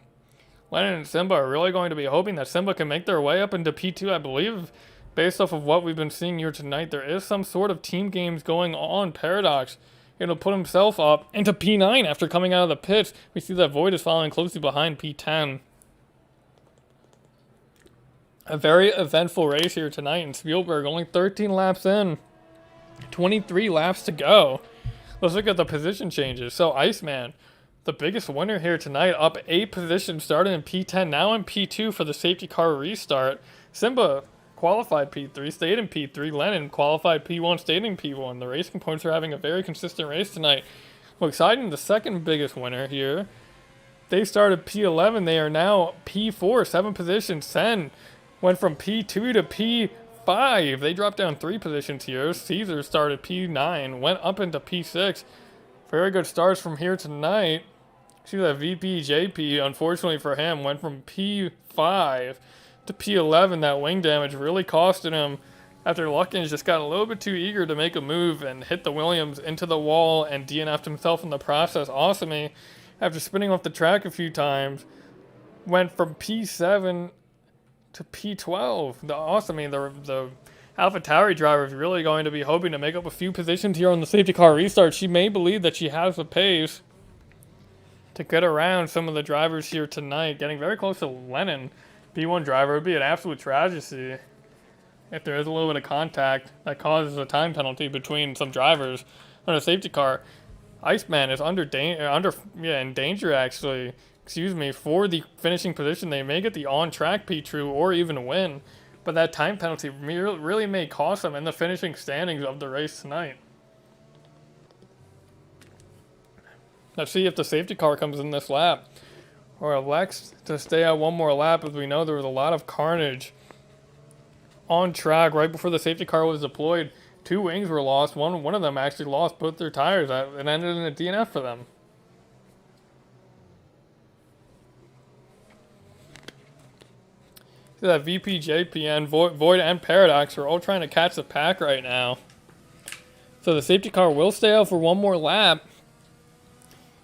Lennon and Simba are really going to be hoping that Simba can make their way up into P2. I believe, based off of what we've been seeing here tonight, there is some sort of team games going on. Paradox, it'll put himself up into P9 after coming out of the pits. We see that Void is following closely behind P10. A very eventful race here tonight in Spielberg. Only 13 laps in. 23 laps to go. Let's look at the position changes. So Iceman, the biggest winner here tonight, up 8 positions, started in P10, now in P2 for the safety car restart. Simba qualified P3, stayed in P3. Lennon qualified P1, stayed in P1. The racing points are having a very consistent race tonight. Well, exciting, the second biggest winner here. They started P11, they are now P4, 7 positions. Sen went from P2 to P5. They dropped down 3 positions here. Caesar started P9, went up into P6. Very good starts from here tonight. See that VP JP, unfortunately for him, went from P5 to P11. That wing damage really costed him after Luckinge just got a little bit too eager to make a move and hit the Williams into the wall and DNF'd himself in the process. Awesome, after spinning off the track a few times, went from P7 to P12. The AlphaTauri driver is really going to be hoping to make up a few positions here on the safety car restart. She may believe that she has the pace to get around some of the drivers here tonight. Getting very close to Lennon, P1 driver. It would be an absolute tragedy if there is a little bit of contact that causes a time penalty between some drivers on a safety car. Iceman is in danger actually. For the finishing position. They may get the on-track P2 or even win, but that time penalty really may cost them in the finishing standings of the race tonight. Let's see if the safety car comes in this lap, or elects to stay out one more lap, as we know there was a lot of carnage on track right before the safety car was deployed. 2 wings were lost. One of them actually lost both their tires. It ended in a DNF for them. See that VP, JPN, Void, and Paradox are all trying to catch the pack right now. So the safety car will stay out for one more lap.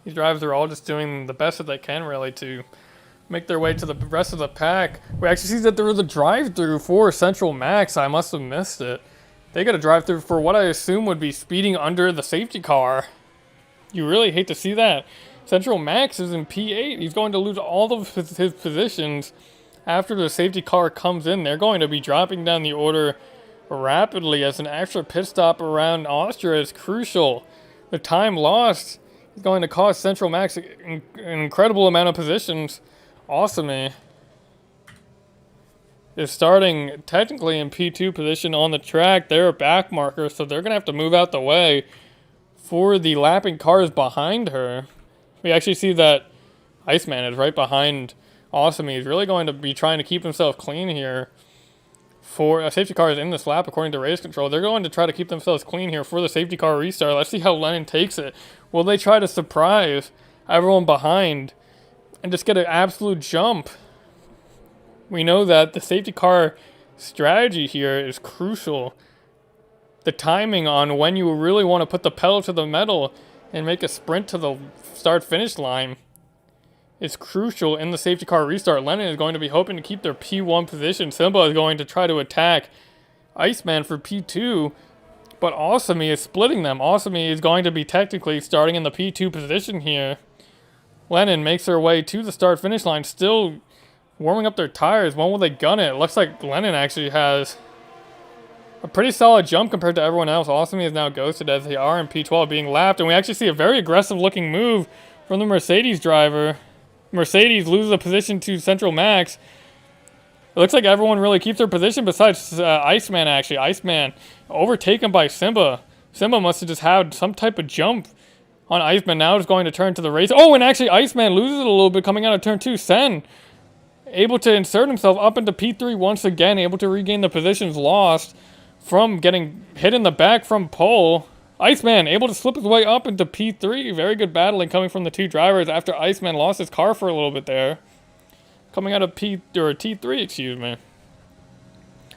These drivers are all just doing the best that they can, really, to make their way to the rest of the pack. We actually see that there was a drive-through for Central Max. I must have missed it. They got a drive-through for what I assume would be speeding under the safety car. You really hate to see that. Central Max is in P8. He's going to lose all of his positions after the safety car comes in. They're going to be dropping down the order rapidly, as an extra pit stop around Austria is crucial. The time lost is going to cost Central Max an incredible amount of positions. Awesome is starting technically in P2 position on the track. They're a back marker, so they're going to have to move out the way for the lapping cars behind her. We actually see that Iceman is right behind Awesome. He's really going to be trying to keep himself clean here. For safety car is in this lap according to race control. They're going to try to keep themselves clean here for the safety car restart. Let's see how Lennon takes it. Will they try to surprise everyone behind and just get an absolute jump? We know that the safety car strategy here is crucial. The timing on when you really want to put the pedal to the metal and make a sprint to the start-finish line is crucial in the safety car restart. Lennon is going to be hoping to keep their P1 position. Simba is going to try to attack Iceman for P2, but Awesome is splitting them. Awesome is going to be technically starting in the P2 position here. Lennon makes their way to the start-finish line, still warming up their tires. When will they gun it? It looks like Lennon actually has a pretty solid jump compared to everyone else. Awesome is now ghosted as they are in P12 being lapped, and we actually see a very aggressive-looking move from the Mercedes driver. Mercedes loses a position to Central Max. It looks like everyone really keeps their position besides Iceman, actually. Iceman overtaken by Simba. Simba must have just had some type of jump on Iceman. Now is going to turn to the race. Oh, and actually Iceman loses it a little bit coming out of turn 2. Sen able to insert himself up into P3 once again, able to regain the positions lost from getting hit in the back from pole. Iceman able to slip his way up into P3. Very good battling coming from the two drivers after Iceman lost his car for a little bit there. Coming out of T3, excuse me.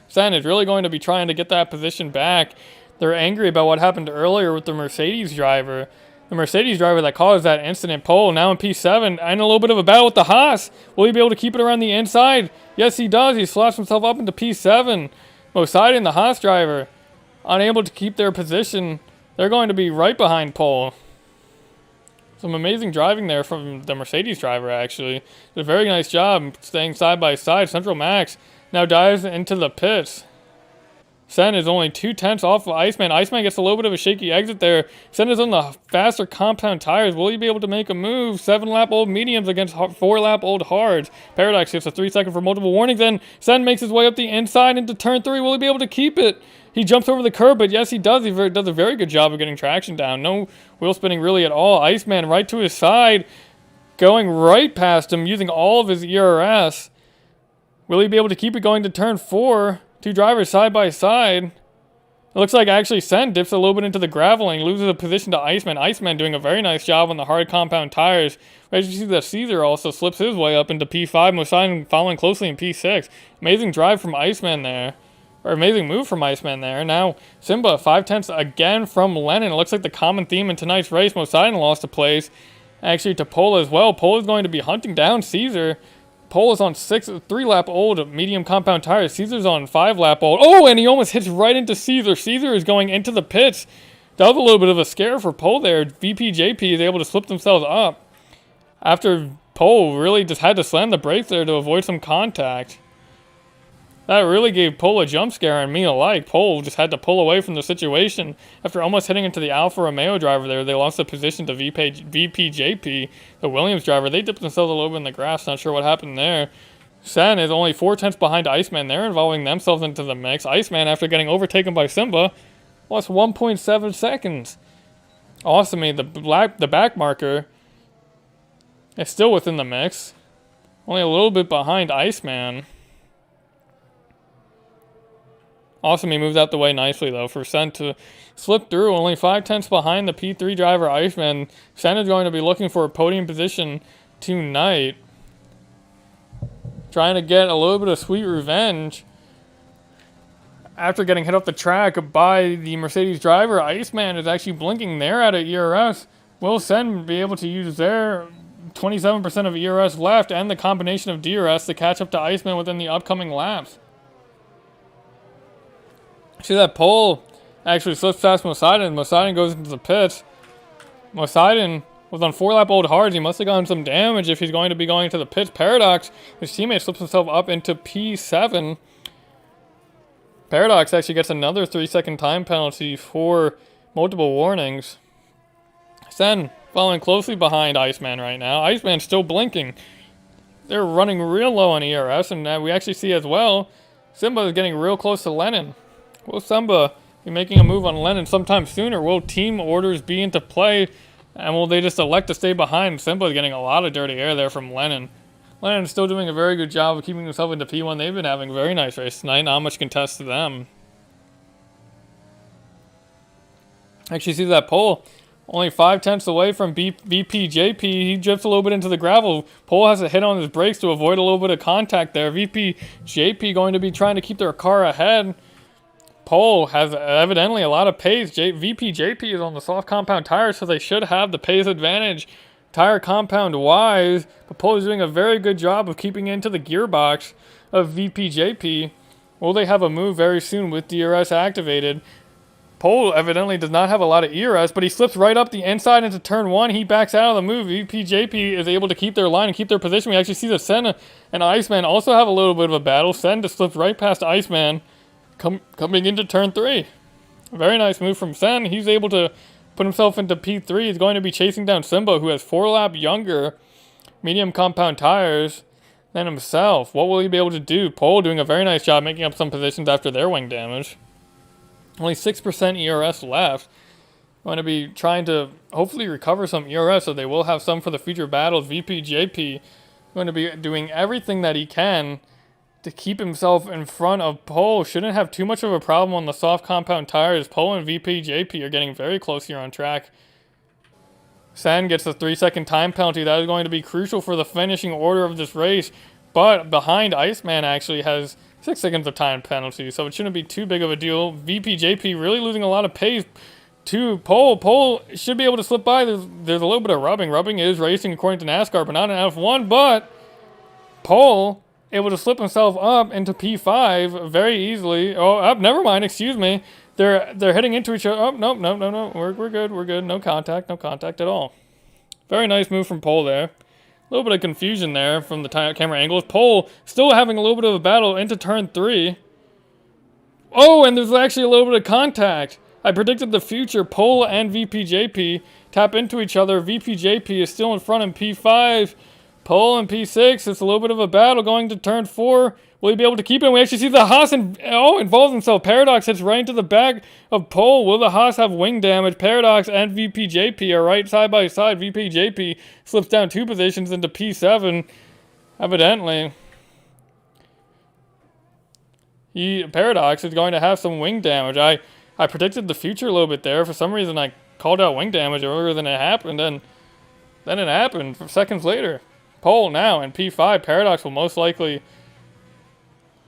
Sen is really going to be trying to get that position back. They're angry about what happened earlier with the Mercedes driver. The Mercedes driver that caused that incident. Pole now in P7 and a little bit of a battle with the Haas. Will he be able to keep it around the inside? Yes, he does. He slots himself up into P7. Mosidon, the Haas driver, unable to keep their position. They're going to be right behind pole. Some amazing driving there from the Mercedes driver, actually. Did a very nice job staying side by side. Central Max now dives into the pits. Sen is only 2/10 off of Iceman. Iceman gets a little bit of a shaky exit there. Sen is on the faster compound tires. Will he be able to make a move? 7-lap old mediums against 4-lap old hards. Paradox gets a 3-second for multiple warnings. Then Sen makes his way up the inside into turn 3. Will he be able to keep it? He jumps over the curb, but yes, he does. He does a very good job of getting traction down. No wheel spinning really at all. Iceman right to his side, going right past him, using all of his ERS. Will he be able to keep it going to turn 4? Two drivers side by side. It looks like actually Sen dips a little bit into the graveling, loses a position to Iceman. Iceman doing a very nice job on the hard compound tires. As you see that Caesar also slips his way up into P5. Mosidon following closely in P6. Amazing drive from Iceman there. Or amazing move from Iceman there. Now Simba 5/10 again from Lennon. It looks like the common theme in tonight's race. Mosidon lost a place actually to Pole as well. Pole is going to be hunting down Caesar. Pole is on 3-lap old medium compound tires. Caesar's on 5-lap old. Oh, and he almost hits right into Caesar. Caesar is going into the pits. That was a little bit of a scare for Pole there. VPJP is able to slip themselves up after Pole really just had to slam the brakes there to avoid some contact. That really gave Pole a jump scare and me alike. Pole just had to pull away from the situation after almost hitting into the Alfa Romeo driver there. They lost the position to VPJP, the Williams driver. They dipped themselves a little bit in the grass. Not sure what happened there. Sen is only 4/10 behind Iceman. They're involving themselves into the mix. Iceman, after getting overtaken by Simba, lost 1.7 seconds. Awesome. The back marker is still within the mix. Only a little bit behind Iceman. Awesome, he moved out the way nicely, though, for Sen to slip through. Only 5/10 behind the P3 driver, Iceman. Sen is going to be looking for a podium position tonight. Trying to get a little bit of sweet revenge after getting hit off the track by the Mercedes driver. Iceman is actually blinking there out of ERS. Will Sen be able to use their 27% of ERS left and the combination of DRS to catch up to Iceman within the upcoming laps? See that Pole actually slips past Mosidon. Mosidon goes into the pits. Mosidon was on 4-lap old hards. He must have gotten some damage if he's going to be going to the pits. Paradox, his teammate slips himself up into P7. Paradox actually gets another 3-second time penalty for multiple warnings. Sen following closely behind Iceman right now. Iceman's still blinking. They're running real low on ERS, and we actually see as well, Simba is getting real close to Lennon. Will Simba be making a move on Lennon sometime sooner? Will team orders be into play? And will they just elect to stay behind? Simba is getting a lot of dirty air there from Lennon. Lennon's still doing a very good job of keeping himself into P1. They've been having a very nice race tonight. Not much contest to them. Actually, see that pole. Only 5/10 away from VPJP. He drifts a little bit into the gravel. Pole has to hit on his brakes to avoid a little bit of contact there. VPJP going to be trying to keep their car ahead. Pole has evidently a lot of pace. VPJP is on the soft compound tire, so they should have the pace advantage tire compound wise. But Pole is doing a very good job of keeping into the gearbox of VPJP. Will they have a move very soon with DRS activated? Pole evidently does not have a lot of ERS, but he slips right up the inside into turn 1. He backs out of the move. VPJP is able to keep their line and keep their position. We actually see that Sen and Iceman also have a little bit of a battle. Sen just slips right past Iceman coming into turn 3. A very nice move from Sen. He's able to put himself into P3. He's going to be chasing down Simba, who has 4 lap younger medium compound tires than himself. What will he be able to do? Pole doing a very nice job making up some positions after their wing damage. Only 6% ERS left. Going to be trying to hopefully recover some ERS, so they will have some for the future battles. VPJP going to be doing everything that he can to keep himself in front of Pole. Shouldn't have too much of a problem on the soft compound tires. Pole and VPJP are getting very close here on track. Sen gets a 3-second time penalty. That is going to be crucial for the finishing order of this race. But behind, Iceman actually has 6 seconds of time penalty, so it shouldn't be too big of a deal. VPJP really losing a lot of pace to Pole. Pole should be able to slip by. There's a little bit of rubbing. Rubbing is racing according to NASCAR, but not in F1. But Pole able to slip himself up into P5 very easily. Oh, up. Never mind. Excuse me. They're hitting into each other. Oh, no. We're good. We're good. No contact at all. Very nice move from Pole there. A little bit of confusion there from the camera angles. Pole still having a little bit of a battle into turn 3. Oh, and there's actually a little bit of contact. I predicted the future. Pole and VPJP tap into each other. VPJP is still in front in P5. Pole in P6. It's a little bit of a battle going to turn 4. Will he be able to keep it? We actually see the Haas involves himself. Paradox hits right into the back of Pole. Will the Haas have wing damage? Paradox and VPJP are right side by side. VPJP slips down 2 positions into P7. Evidently, Paradox is going to have some wing damage. I predicted the future a little bit there. For some reason, I called out wing damage earlier than it happened, and then it happened seconds later. Pole now in P5. Paradox will most likely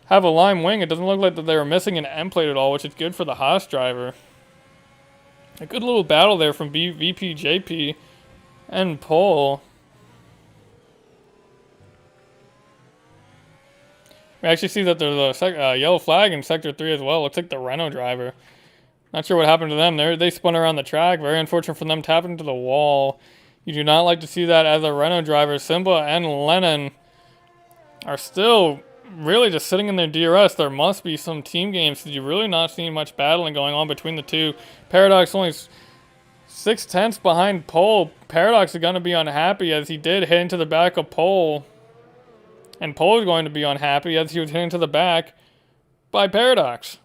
have a lime wing. It doesn't look like that they were missing an end plate at all, which is good for the Haas driver. A good little battle there from VPJP and Pole. We actually see that there's a yellow flag in Sector 3 as well. Looks like the Renault driver. Not sure what happened to them. They spun around the track. Very unfortunate for them, tapping into the wall. You do not like to see that as a Renault driver. Simba and Lennon are still really just sitting in their DRS. There must be some team games. You're really not seeing much battling going on between the two. Paradox only 6/10 behind Pole. Paradox is going to be unhappy as he did hit into the back of Pole. And Pole is going to be unhappy as he was hit into the back by Paradox.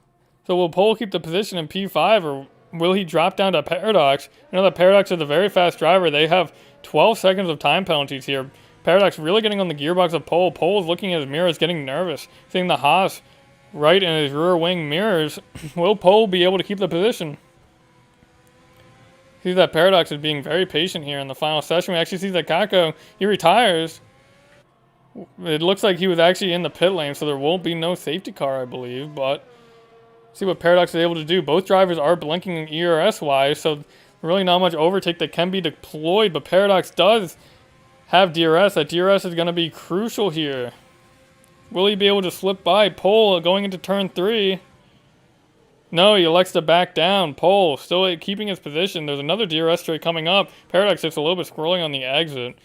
So will Pole keep the position in P5, or will he drop down to Paradox? You know that Paradox is a very fast driver. They have 12 seconds of time penalties here. Paradox really getting on the gearbox of Pole. Pole is looking at his mirrors, getting nervous, seeing the Haas right in his rear wing mirrors. Will Pole be able to keep the position? See that Paradox is being very patient here in the final session. We actually see that Kako, he retires. It looks like he was actually in the pit lane, so there won't be no safety car, I believe. But see what Paradox is able to do. Both drivers are blinking ERS-wise, so really not much overtake that can be deployed. But Paradox does have DRS. That DRS is going to be crucial here. Will he be able to slip by Pole going into turn 3? No, he elects to back down. Pole still keeping his position. There's another DRS straight coming up. Paradox just a little bit scrolling on the exit.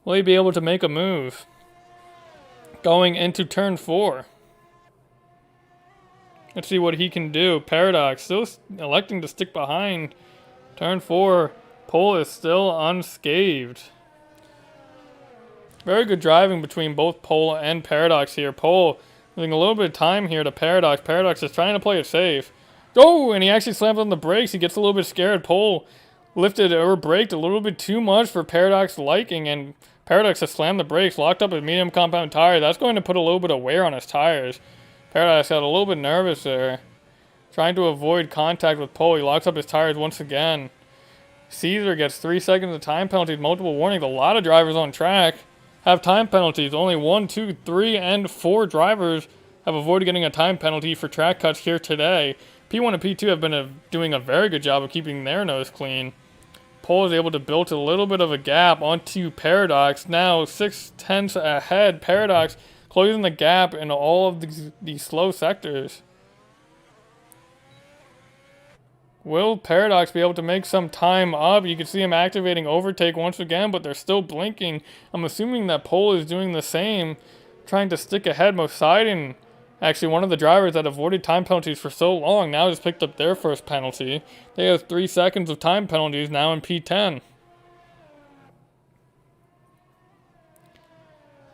Will he be able to make a move going into turn 4? Let's see what he can do. Paradox still electing to stick behind. Turn 4. Pole is still unscathed. Very good driving between both Pole and Paradox here. Pole losing a little bit of time here to Paradox. Paradox is trying to play it safe. Oh, and he actually slams on the brakes. He gets a little bit scared. Pole lifted or braked a little bit too much for Paradox's liking, and Paradox has slammed the brakes, locked up his medium compound tire. That's going to put a little bit of wear on his tires. Paradox got a little bit nervous there. Trying to avoid contact with Pole, he locks up his tires once again. Caesar gets 3 seconds of time penalties, multiple warnings. A lot of drivers on track have time penalties. Only 1, 2, 3, and 4 drivers have avoided getting a time penalty for track cuts here today. P1 and P2 have been doing a very good job of keeping their nose clean. Pole is able to build a little bit of a gap onto Paradox. Now 6/10 ahead. Paradox closing the gap in all of these slow sectors. Will Paradox be able to make some time up? You can see him activating overtake once again, but they're still blinking. I'm assuming that Pole is doing the same, trying to stick ahead. Poseidon, actually one of the drivers that avoided time penalties for so long, now just picked up their first penalty. They have 3 seconds of time penalties now in P10.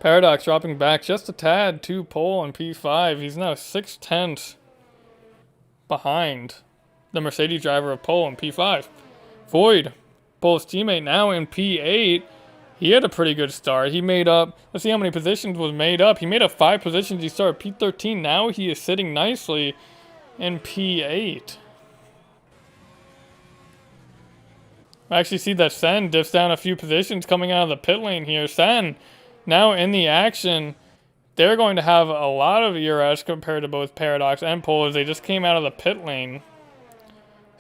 Paradox dropping back just a tad to Pole in P5. He's now 6/10 behind the Mercedes driver of Pole in P5. Void, Pole's teammate, now in P8. He had a pretty good start. He made up, let's see how many positions was made up. He made up 5 positions. He started P13. Now he is sitting nicely in P8. I actually see that Sen dips down a few positions coming out of the pit lane here. Sen now in the action. They're going to have a lot of ERS compared to both Paradox and Pole as they just came out of the pit lane.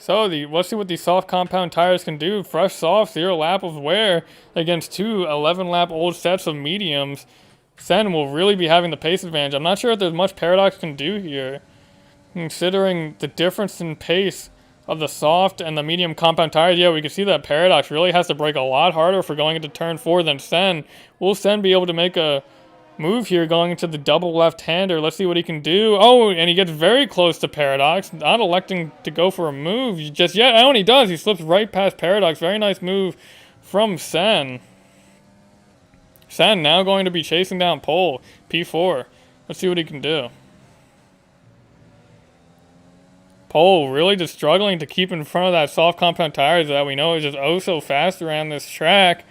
So let's see what these soft compound tires can do. Fresh soft, 0 lap of wear against 2 11-lap old sets of mediums. Sen will really be having the pace advantage. I'm not sure if there's much Paradox can do here, considering the difference in pace of the soft and the medium compound tires. Yeah, we can see that Paradox really has to brake a lot harder for going into turn 4 than Sen. Will Sen be able to make a move here going into the double left-hander? Let's see what he can do. Oh, and he gets very close to Paradox, not electing to go for a move just yet. Oh, and he does. He slips right past Paradox. Very nice move from Sen. Sen now going to be chasing down Pole, P4. Let's see what he can do. Pole really just struggling to keep in front of that soft compound tires that we know is just oh so fast around this track.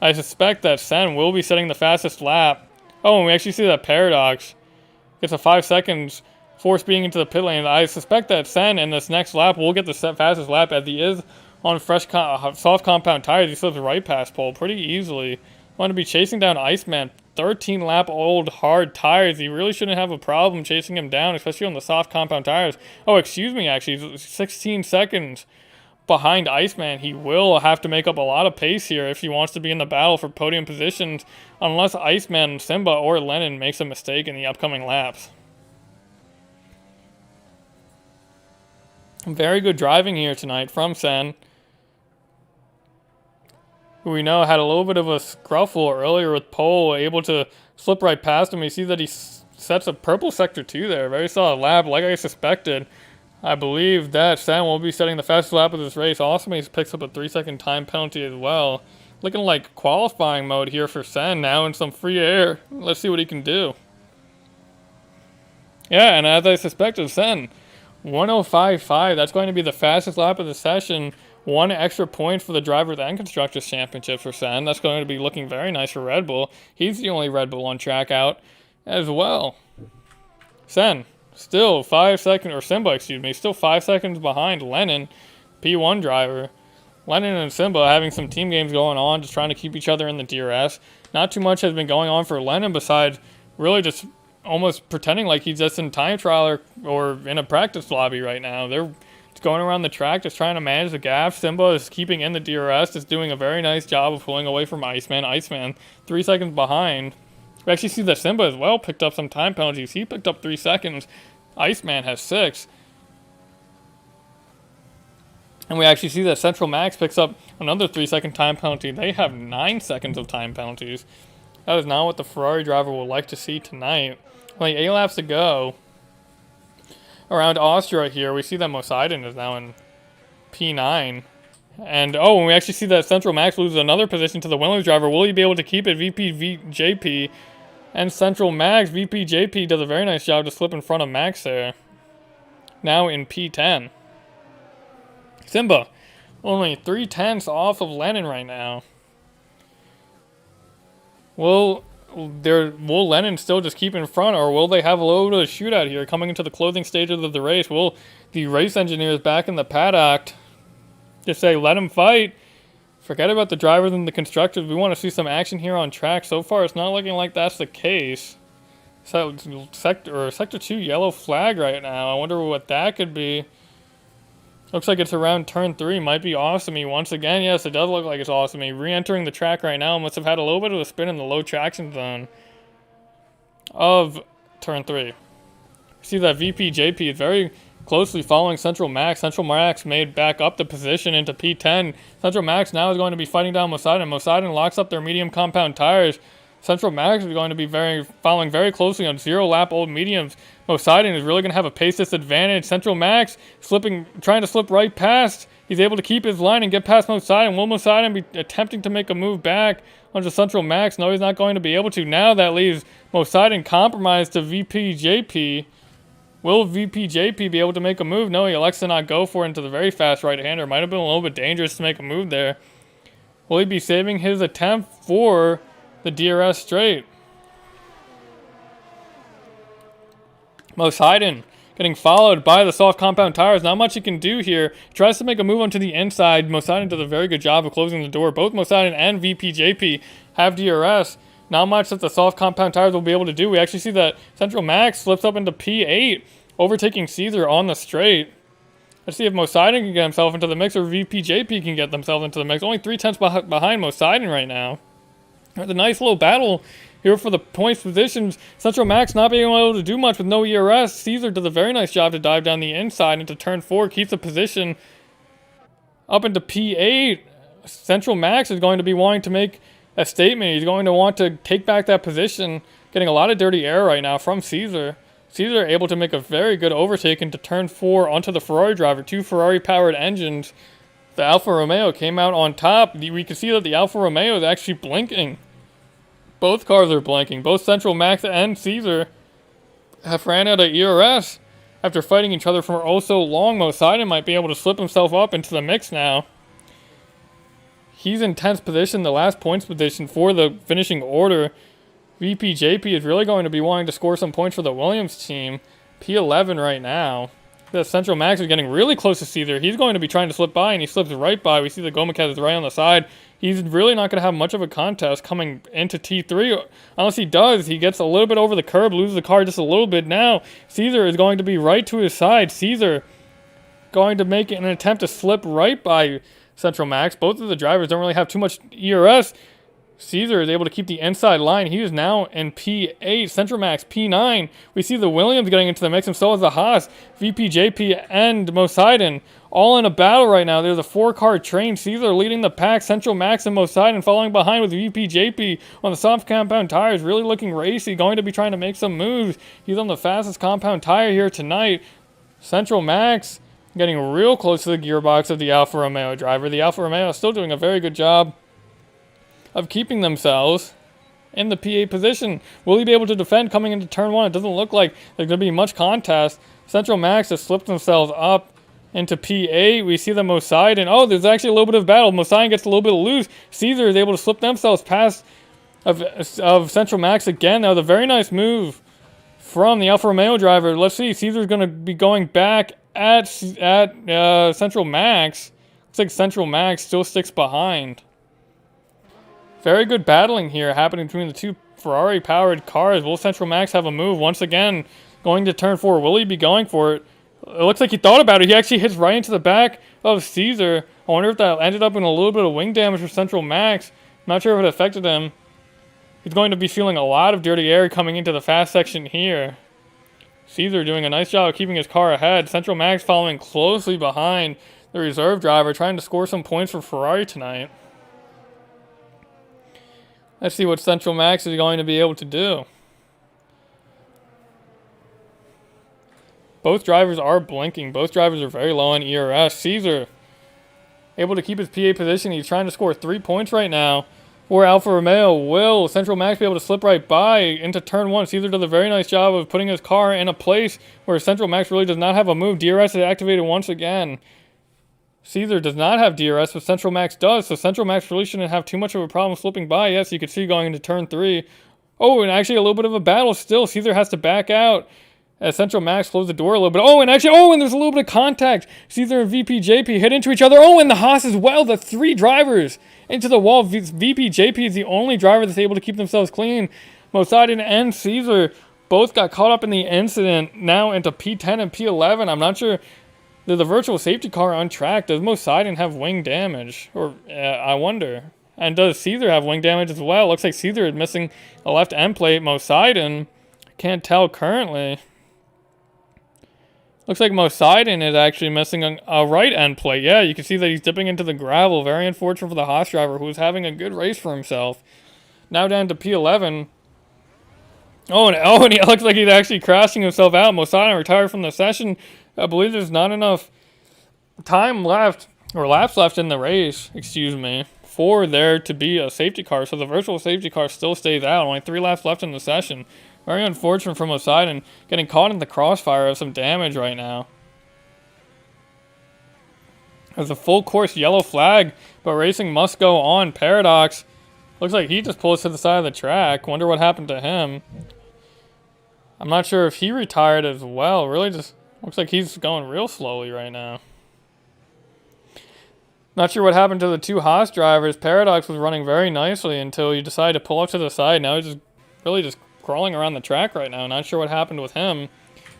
I suspect that Sen will be setting the fastest lap. Oh, and we actually see that Paradox gets a 5 seconds for speeding into the pit lane. I suspect that Sen in this next lap will get the fastest lap as he is on fresh soft compound tires. He slips right past Pole pretty easily. Want to be chasing down Iceman. 13-lap old hard tires. He really shouldn't have a problem chasing him down, especially on the soft compound tires. Oh, excuse me, actually, 16 seconds behind Iceman. He will have to make up a lot of pace here if he wants to be in the battle for podium positions, unless Iceman, Simba, or Lennon makes a mistake in the upcoming laps. Very good driving here tonight from Sen, who we know had a little bit of a scruffle earlier with Pole, able to slip right past him. You see that he sets a purple sector 2 there. Very solid lap, like I suspected. I believe that Sen will be setting the fastest lap of this race. Also, he picks up a 3-second time penalty as well. Looking like qualifying mode here for Sen now in some free air. Let's see what he can do. Yeah, and as I suspected, Sen, 1:05.5. That's going to be the fastest lap of the session. 1 extra point for the Drivers and Constructors Championship for Sen. That's going to be looking very nice for Red Bull. He's the only Red Bull on track out as well. Sen, still 5 seconds, or Simba, excuse me, still 5 seconds behind Lennon, P1 driver. Lennon and Simba having some team games going on, just trying to keep each other in the DRS. Not too much has been going on for Lennon besides really just almost pretending like he's just in time trial or in a practice lobby right now. They're going around the track, just trying to manage the gap. Simba is keeping in the DRS, just doing a very nice job of pulling away from Iceman. Iceman, 3 seconds behind. We actually see that Simba as well picked up some time penalties. He picked up 3 seconds. Iceman has 6. And we actually see that Central Max picks up another 3-second time penalty. They have 9 seconds of time penalties. That is not what the Ferrari driver would like to see tonight. Only 8 laps to go. Around Austria here, we see that Poseidon is now in P9. And, oh, and we actually see that Central Max loses another position to the Williams driver. Will he be able to keep it? JP. And Central Max, JP, does a very nice job to slip in front of Max there. Now in P10. Simba Only 3/10 off of Lennon right now. Will Lennon still just keep in front, or will they have a little bit of a shootout here coming into the closing stages of the race? Will the race engineers back in the paddock just say, let them fight? Forget about the drivers and the constructors. We want to see some action here on track. So far, it's not looking like that's the case. So, Sector 2 yellow flag right now. I wonder what that could be. Looks like it's around turn 3. Might be Awesomey once again. Yes, it does look like it's Awesomey. Re-entering the track right now. Must have had a little bit of a spin in the low traction zone of turn 3. See that VPJP is very closely following Central Max. Central Max made back up the position into P10. Central Max now is going to be fighting down Mosaiden. Mosaiden locks up their medium compound tires. Central Max is going to be following very closely on 0-lap old mediums. Mosaiden is really going to have a pace disadvantage. Central Max trying to slip right past. He's able to keep his line and get past Mosaiden. Will Mosaiden be attempting to make a move back onto Central Max? No, he's not going to be able to. Now that leaves Mosaiden compromised to VPJP. Will VPJP be able to make a move? No, he elects to not go for it into the very fast right-hander. Might have been a little bit dangerous to make a move there. Will he be saving his attempt for the DRS straight? Mosaiden getting followed by the soft compound tires. Not much he can do here. Tries to make a move onto the inside. Mosaiden does a very good job of closing the door. Both Mosaiden and VPJP have DRS. Not much that the soft compound tires will be able to do. We actually see that Central Max slips up into P8, overtaking Caesar on the straight. Let's see if Mosaiden can get himself into the mix, or VPJP can get themselves into the mix. Only 3/10 behind Mosaiden right now. There's a nice little battle here for the points positions. Central Max not being able to do much with no ERS. Caesar does a very nice job to dive down the inside into turn 4, keeps the position up into P8. Central Max is going to be wanting to make a statement. He's going to want to take back that position. Getting a lot of dirty air right now from Caesar. Caesar able to make a very good overtake into turn 4 onto the Ferrari driver. 2 Ferrari-powered engines. The Alfa Romeo came out on top. We can see that the Alfa Romeo is actually blinking. Both cars are blinking. Both Central Max and Caesar have ran out of ERS after fighting each other for oh so long. Mosaiden might be able to slip himself up into the mix now. He's in 10th position, the last points position for the finishing order. VPJP is really going to be wanting to score some points for the Williams team. P11 right now. The Central Max is getting really close to Caesar. He's going to be trying to slip by, and he slips right by. We see the Gomez is right on the side. He's really not going to have much of a contest coming into T3. Unless he does, he gets a little bit over the curb, loses the car just a little bit. Now, Caesar is going to be right to his side. Caesar going to make an attempt to slip right by Central Max. Both of the drivers don't really have too much ERS. Caesar is able to keep the inside line. He is now in P8. Central Max P9. We see the Williams getting into the mix, and so is the Haas. VPJP and Mosaiden all in a battle right now. There's a 4-car train. Caesar leading the pack. Central Max and Mosaiden following behind with VPJP on the soft compound tires. Really looking racy. Going to be trying to make some moves. He's on the fastest compound tire here tonight. Central Max getting real close to the gearbox of the Alfa Romeo driver. The Alfa Romeo is still doing a very good job of keeping themselves in the P8 position. Will he be able to defend coming into turn 1? It doesn't look like there's going to be much contest. Central Max has slipped themselves up into P8. We see the Mosaiden. Oh, there's actually a little bit of battle. Mosaiden gets a little bit loose. Caesar is able to slip themselves past of Central Max again. That was a very nice move from the Alfa Romeo driver. Let's see. Caesar's going to be going back at Central Max. Looks like Central Max still sticks behind. Very good battling here happening between the two Ferrari-powered cars. Will Central Max have a move once again going to turn 4? Will he be going for it? It looks like he thought about it. He actually hits right into the back of Caesar. I wonder if that ended up in a little bit of wing damage for Central Max. Not sure if it affected him. He's going to be feeling a lot of dirty air coming into the fast section here. Caesar doing a nice job of keeping his car ahead. Central Max following closely behind the reserve driver, trying to score some points for Ferrari tonight. Let's see what Central Max is going to be able to do. Both drivers are blinking. Both drivers are very low on ERS. Caesar able to keep his P8 position. He's trying to score 3 points right now for Alfa Romeo. Will Central Max be able to slip right by into turn 1? Caesar does a very nice job of putting his car in a place where Central Max really does not have a move. DRS is activated once again. Caesar does not have DRS, but Central Max does, so Central Max really shouldn't have too much of a problem slipping by. Yes, you can see going into turn 3. Oh, and actually a little bit of a battle still. Caesar has to back out as Central Max closed the door a little bit. Oh, and there's a little bit of contact. Caesar and VPJP hit into each other. Oh, and the Haas as well. The 3 drivers into the wall. VPJP is the only driver that's able to keep themselves clean. Mosidon and Caesar both got caught up in the incident, now into P10 and P11. I'm not sure. The virtual safety car on track. Does Mosidon have wing damage? Or, I wonder. And does Caesar have wing damage as well? Looks like Caesar is missing a left end plate. Mosidon, can't tell currently. Looks like Mosidon is actually missing a right end plate. Yeah, you can see that he's dipping into the gravel. Very unfortunate for the Haas driver, who was having a good race for himself. Now down to P11. And he looks like he's actually crashing himself out. Mosidon retired from the session. I believe there's not enough time left, or laps left in the race, for there to be a safety car. So the virtual safety car still stays out. Only 3 laps left in the session. Very unfortunate for Mosidon, getting caught in the crossfire of some damage right now. There's a full course yellow flag, but racing must go on. Paradox, looks like he just pulls to the side of the track. Wonder what happened to him. I'm not sure if he retired as well. Really just looks like he's going real slowly right now. Not sure what happened to the 2 Haas drivers. Paradox was running very nicely until he decided to pull up to the side. Now he's just crawling around the track right now. Not sure what happened with him.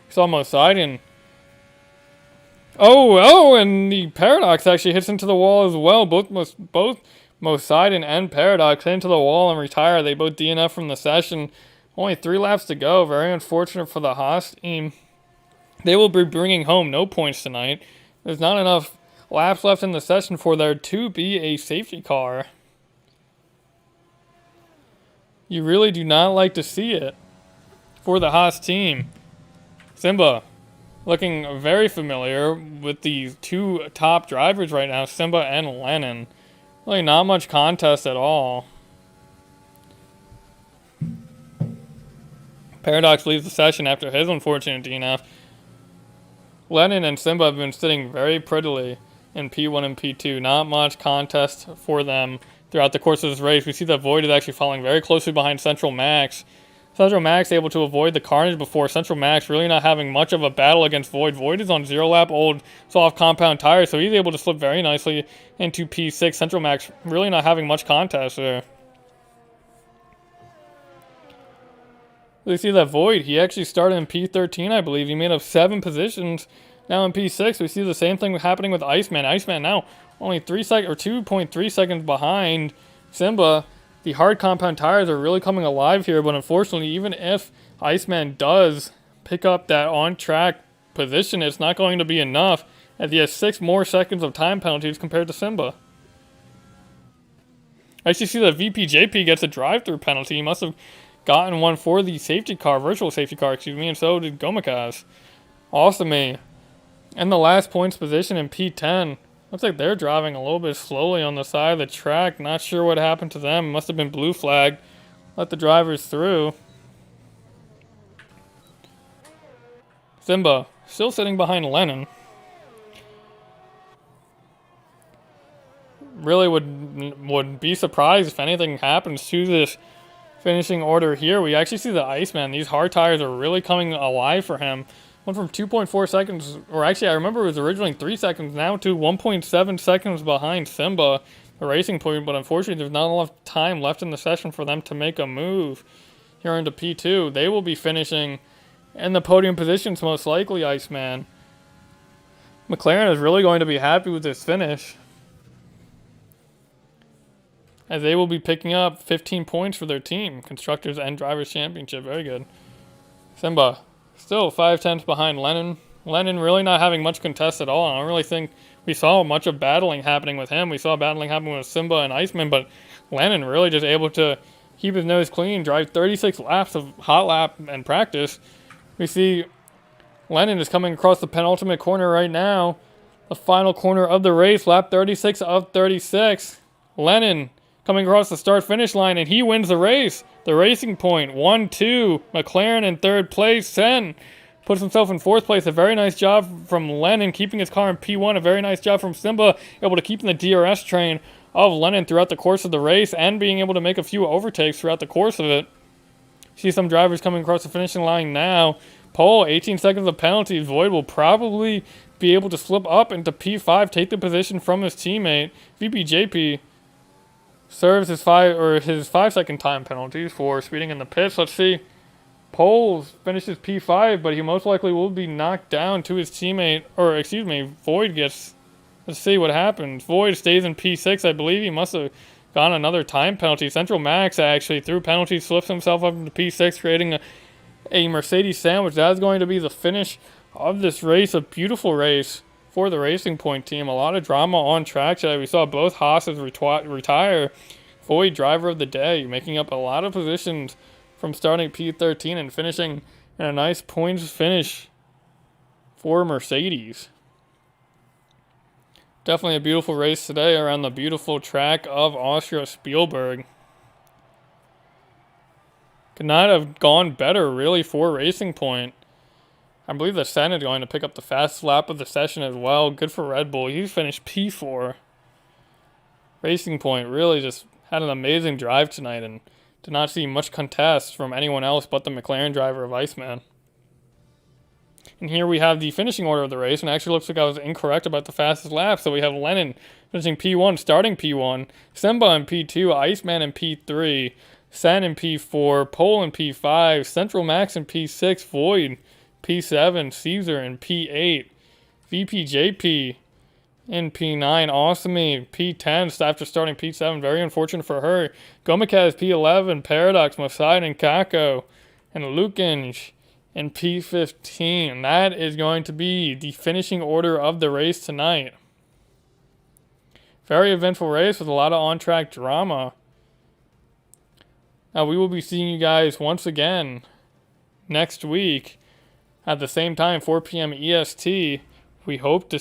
Saw Mosidon. And the Paradox actually hits into the wall as well. Both Mosidon and Paradox hit into the wall and retire. They both DNF from the session. Only 3 laps to go. Very unfortunate for the Haas team. They will be bringing home no points tonight. There's not enough laps left in the session for there to be a safety car. You really do not like to see it for the Haas team. Simba looking very familiar with the 2 top drivers right now, Simba and Lennon. Really not much contest at all. Paradox leaves the session after his unfortunate DNF. Lennon and Simba have been sitting very prettily in P1 and P2. Not much contest for them throughout the course of this race. We see that Void is actually falling very closely behind Central Max. Central Max able to avoid the carnage before. Central Max really not having much of a battle against Void. Void is on 0-lap old soft compound tires, so he's able to slip very nicely into P6. Central Max really not having much contest there. We see that Void, he actually started in P13, I believe. He made up 7 positions. Now in P6, we see the same thing happening with Iceman. Iceman now only 2.3 seconds behind Simba. The hard compound tires are really coming alive here, but unfortunately, even if Iceman does pick up that on-track position, it's not going to be enough, as he has 6 more seconds of time penalties compared to Simba. I actually see that VPJP gets a drive-through penalty. He must have gotten one for the safety car, virtual safety car, and so did Gomikaz. Awesome. And the last points position in P10. Looks like they're driving a little bit slowly on the side of the track. Not sure what happened to them. Must have been blue flag. Let the drivers through. Simba still sitting behind Lennon. Really would be surprised if anything happens to this finishing order here. We actually see the Iceman. These hard tires are really coming alive for him. Went from 2.4 seconds, or actually I remember it was originally 3 seconds, now to 1.7 seconds behind Simba, the racing point, but unfortunately there's not enough time left in the session for them to make a move here into P2. They will be finishing in the podium positions most likely, Iceman. McLaren is really going to be happy with this finish, as they will be picking up 15 points for their team, Constructors and Drivers Championship. Very good. Simba still 5/10 behind Lennon. Lennon really not having much contest at all. I don't really think we saw much of battling happening with him. We saw battling happening with Simba and Iceman, but Lennon really just able to keep his nose clean, drive 36 laps of hot lap and practice. We see Lennon is coming across the penultimate corner right now. The final corner of the race, lap 36 of 36. Lennon coming across the start-finish line, and he wins the race. The racing point, 1-2. McLaren in third place, 10. puts himself in 4th place. A very nice job from Lennon keeping his car in P1. A very nice job from Simba, able to keep in the DRS train of Lennon throughout the course of the race and being able to make a few overtakes throughout the course of it. See some drivers coming across the finishing line now. Pole, 18 seconds of penalties. Void will probably be able to slip up into P5, take the position from his teammate. VPJP serves his 5-second time penalties for speeding in the pits. Let's see. Poles finishes P5, but he most likely will be knocked down to his teammate, or excuse me, Void gets, let's see what happens. Void stays in P6, I believe he must have gotten another time penalty. Central Max actually, through penalties, slips himself up into P6, creating a Mercedes sandwich. That's going to be the finish of this race. A beautiful race for the Racing Point team. A lot of drama on track today. We saw both Haas's retire. Void driver of the day, making up a lot of positions from starting P13 and finishing in a nice points finish for Mercedes. Definitely a beautiful race today around the beautiful track of Austria Spielberg. Could not have gone better, really, for Racing Point. I believe the Senna is going to pick up the fastest lap of the session as well. Good for Red Bull. He finished P4. Racing Point really just had an amazing drive tonight and did not see much contest from anyone else but the McLaren driver of Iceman. And here we have the finishing order of the race, and it actually looks like I was incorrect about the fastest lap. So we have Lennon finishing P1, starting P1, Simba in P2, Iceman in P3, Sen in P4, Pole in P5, Central Max in P6, Void P7, Caesar in P8, VPJP in P9, Awesome P10 after starting P7, very unfortunate for her. Gomikaz P11, Paradox, Masai and Kako, and Lukinj in P15. That is going to be the finishing order of the race tonight. Very eventful race with a lot of on-track drama. Now we will be seeing you guys once again next week at the same time, 4 p.m. EST. We hope to